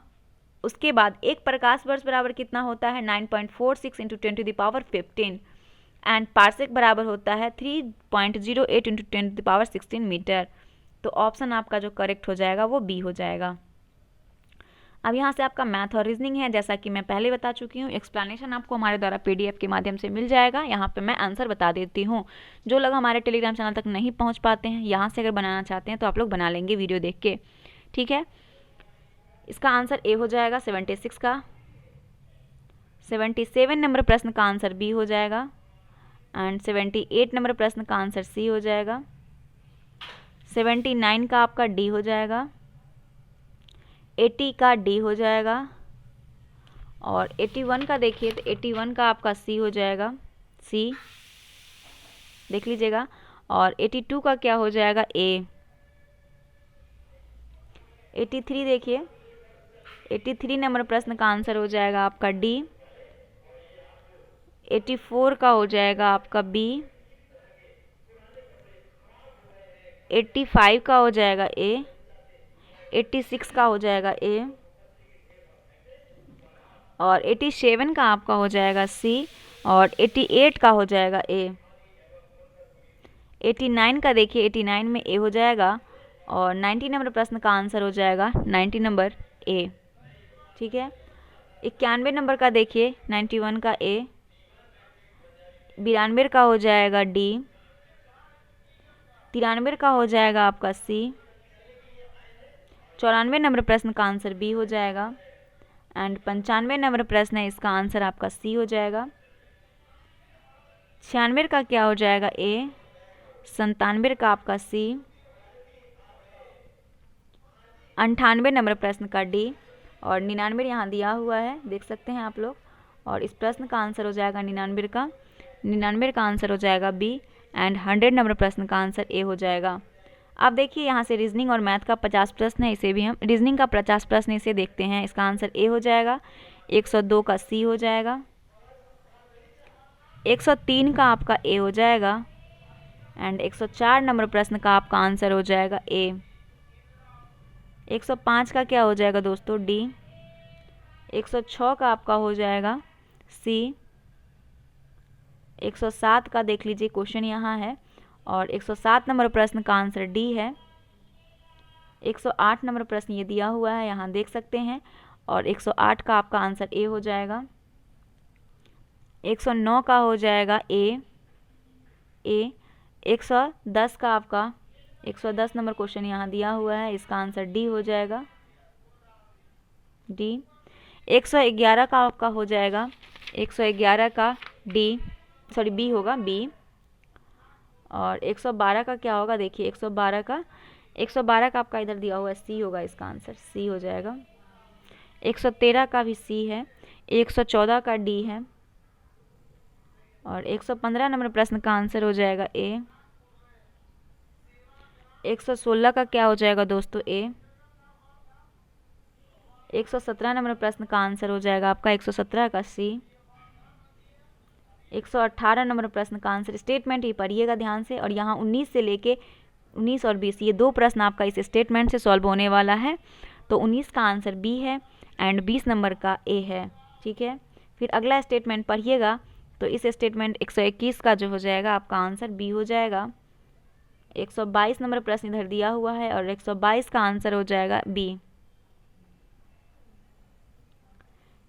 उसके बाद एक प्रकाश वर्ष बराबर कितना होता है 9.46 into 10 to the power 15, and parsec बराबर होता है 3.08 into 10 to the power 16 metre. तो ऑप्शन आपका जो करेक्ट हो जाएगा वो बी हो जाएगा। अब यहाँ से आपका मैथ और रीजनिंग है, जैसा कि मैं पहले बता चुकी हूँ। एक्सप्लेनेशन आपको हमारे द्वारा पीडीएफ के माध्यम से मिल जाएगा। यहाँ पे मैं आंसर बता देती हूँ। जो लोग हमारे टेलीग्राम चैनल तक नहीं पहुँच पाते हैं, यहाँ से अगर बनाना चाहते हैं तो आप लोग बना लेंगे वीडियो देख के, ठीक है। इसका आंसर ए हो जाएगा 76 का। 77 नंबर प्रश्न का आंसर बी हो जाएगा, एंड 78 नंबर प्रश्न का आंसर सी हो जाएगा। 79 का आपका डी हो जाएगा, 80 का डी हो जाएगा, और 81 का देखिए तो 81 का आपका सी हो जाएगा, सी देख लीजिएगा। और 82 का क्या हो जाएगा ए। 83 देखिए, 83 नंबर प्रश्न का आंसर हो जाएगा आपका डी। 84 का हो जाएगा आपका बी। 85 का हो जाएगा ए। 86 का हो जाएगा ए, और 87 का आपका हो जाएगा सी, और 88 का हो जाएगा ए। 89 का देखिए, 89 में ए हो जाएगा, और 90 नंबर प्रश्न का आंसर हो जाएगा 90 नंबर ए, ठीक है। 91 नंबर का देखिए, 91 का ए। 92 का हो जाएगा डी। 93 का हो जाएगा आपका सी। 94 नंबर प्रश्न का आंसर बी हो जाएगा, एंड 95 नंबर प्रश्न है, इसका आंसर आपका सी हो जाएगा। 96 का क्या हो जाएगा ए। 97 का आपका सी। 98 नंबर प्रश्न का डी, और 99 यहाँ दिया हुआ है, देख सकते हैं आप लोग। और इस प्रश्न का आंसर हो जाएगा 99 का आंसर हो जाएगा बी, एंड 100 नंबर प्रश्न का आंसर ए हो जाएगा। अब देखिए यहाँ से रीजनिंग और मैथ का 50 प्रश्न है, इसे भी हम रीजनिंग का 50 प्रश्न इसे देखते हैं। इसका आंसर ए हो जाएगा। 102 का सी हो जाएगा। 103 का आपका ए हो जाएगा, एंड 104 नंबर प्रश्न का आपका आंसर हो जाएगा ए। 105 का क्या हो जाएगा दोस्तों डी। 106 का आपका हो जाएगा सी। 107 का देख लीजिए क्वेश्चन यहाँ है, और 107 नंबर प्रश्न का आंसर डी है। 108 नंबर प्रश्न ये दिया हुआ है, यहाँ देख सकते हैं, और 108 का आपका आंसर ए हो जाएगा। 109 का हो जाएगा ए। 110 का आपका 110 नंबर क्वेश्चन यहाँ दिया हुआ है, इसका आंसर डी हो जाएगा, डी। 111 का आपका हो जाएगा, 111 का डी, सॉरी बी होगा, बी। और 112 का क्या होगा देखिए, 112 का आपका इधर दिया हुआ है सी होगा, इसका आंसर सी हो जाएगा। 113 का भी सी है। 114 का डी है, और 115 नंबर प्रश्न का आंसर हो जाएगा ए। 116 का क्या हो जाएगा दोस्तों ए। 117 नंबर प्रश्न का आंसर हो जाएगा आपका 117 का सी। 118 नंबर प्रश्न का आंसर, स्टेटमेंट ही पढ़िएगा ध्यान से, और यहाँ 19 से लेके 19 और 20 ये दो प्रश्न आपका इस स्टेटमेंट से सॉल्व होने वाला है। तो 19 का आंसर बी है, एंड 20 नंबर का ए है, ठीक है। फिर अगला स्टेटमेंट पढ़िएगा, तो इस स्टेटमेंट 121 का जो हो जाएगा आपका आंसर बी हो जाएगा। 122 नंबर प्रश्न इधर दिया हुआ है, और 122 का आंसर हो जाएगा बी।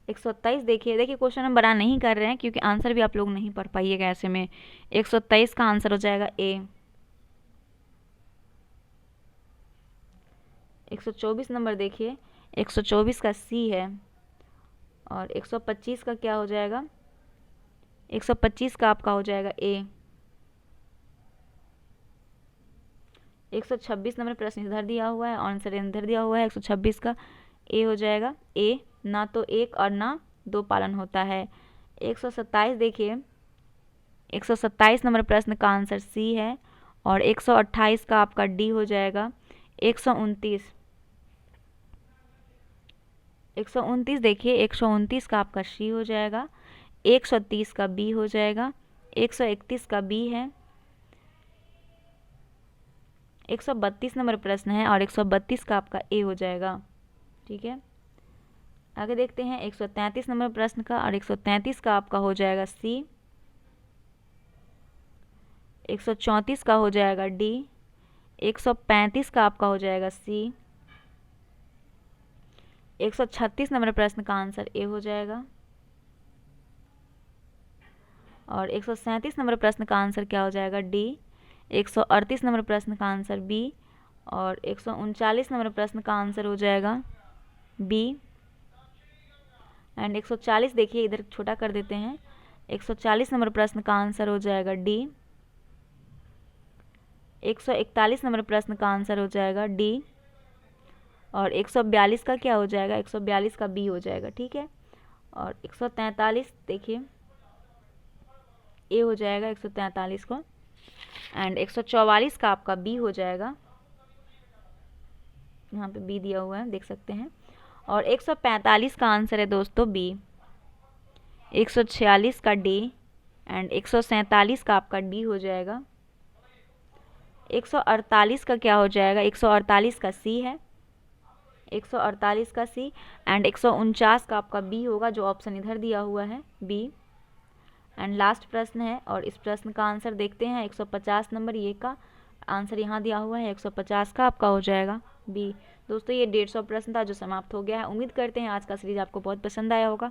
127 देखिए क्वेश्चन हम बड़ा नहीं कर रहे हैं क्योंकि आंसर भी आप लोग नहीं पढ़ पाइएगा ऐसे में। 123 का आंसर हो जाएगा ए। 124 नंबर देखिए, 124 का सी है। और 125 का क्या हो जाएगा, 125 का आपका हो जाएगा ए। 126 नंबर प्रश्न इधर दिया हुआ है, आंसर इधर दिया हुआ है। 126 का ए हो जाएगा। ए ना तो एक और ना दो पालन होता है। 127 देखिए, 127 नंबर प्रश्न का आंसर सी है। और 128 का आपका डी हो जाएगा। 129 देखिए, 129 का आपका सी हो जाएगा। 130 का बी हो जाएगा। 131 का बी है। 132 नंबर प्रश्न है और 132 का आपका ए हो जाएगा। ठीक है, आगे देखते हैं 133 नंबर प्रश्न का, और 133 का आपका हो जाएगा सी। 134 का हो जाएगा डी। 135 का आपका हो जाएगा सी। 136 नंबर प्रश्न का आंसर ए हो जाएगा। और 137 नंबर प्रश्न का आंसर क्या हो जाएगा, डी। 138 नंबर प्रश्न का आंसर बी। और 139 नंबर प्रश्न का आंसर हो जाएगा बी। एंड 140 देखिए, इधर छोटा कर देते हैं। 140 नंबर प्रश्न का आंसर हो जाएगा डी। 141 नंबर प्रश्न का आंसर हो जाएगा डी। और 142 का क्या हो जाएगा, 142 का बी हो जाएगा। ठीक है, और 143 देखिए ए हो जाएगा 143 को। एंड 144 का आपका बी हो जाएगा, यहाँ पे बी दिया हुआ है देख सकते हैं। और 145 का आंसर है दोस्तों बी। 146 का डी। एंड 147 का आपका डी हो जाएगा। 148 का क्या हो जाएगा, 148 का सी है। 148 का सी। एंड 149 का आपका बी होगा, जो ऑप्शन इधर दिया हुआ है बी। एंड लास्ट प्रश्न है, और इस प्रश्न का आंसर देखते हैं। 150 नंबर ये का आंसर यहाँ दिया हुआ है, 150 का आपका हो जाएगा बी। दोस्तों ये 150 प्रश्न था जो समाप्त हो गया है। उम्मीद करते हैं आज का सीरीज आपको बहुत पसंद आया होगा।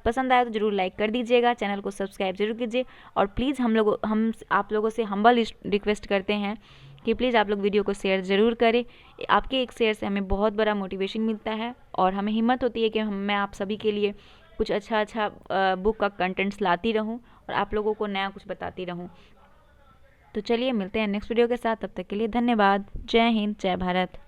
पसंद आया तो जरूर लाइक कर दीजिएगा, चैनल को सब्सक्राइब जरूर कीजिए। और प्लीज़ हम आप लोगों से हम्बल रिक्वेस्ट करते हैं कि प्लीज़ आप लोग वीडियो को शेयर ज़रूर करें। आपके एक शेयर से हमें बहुत बड़ा मोटिवेशन मिलता है और हमें हिम्मत होती है कि मैं आप सभी के लिए कुछ अच्छा बुक का कंटेंट्स लाती रहूं और आप लोगों को नया कुछ बताती रहूं। तो चलिए मिलते हैं नेक्स्ट वीडियो के साथ, तब तक के लिए धन्यवाद। जय हिंद, जय भारत।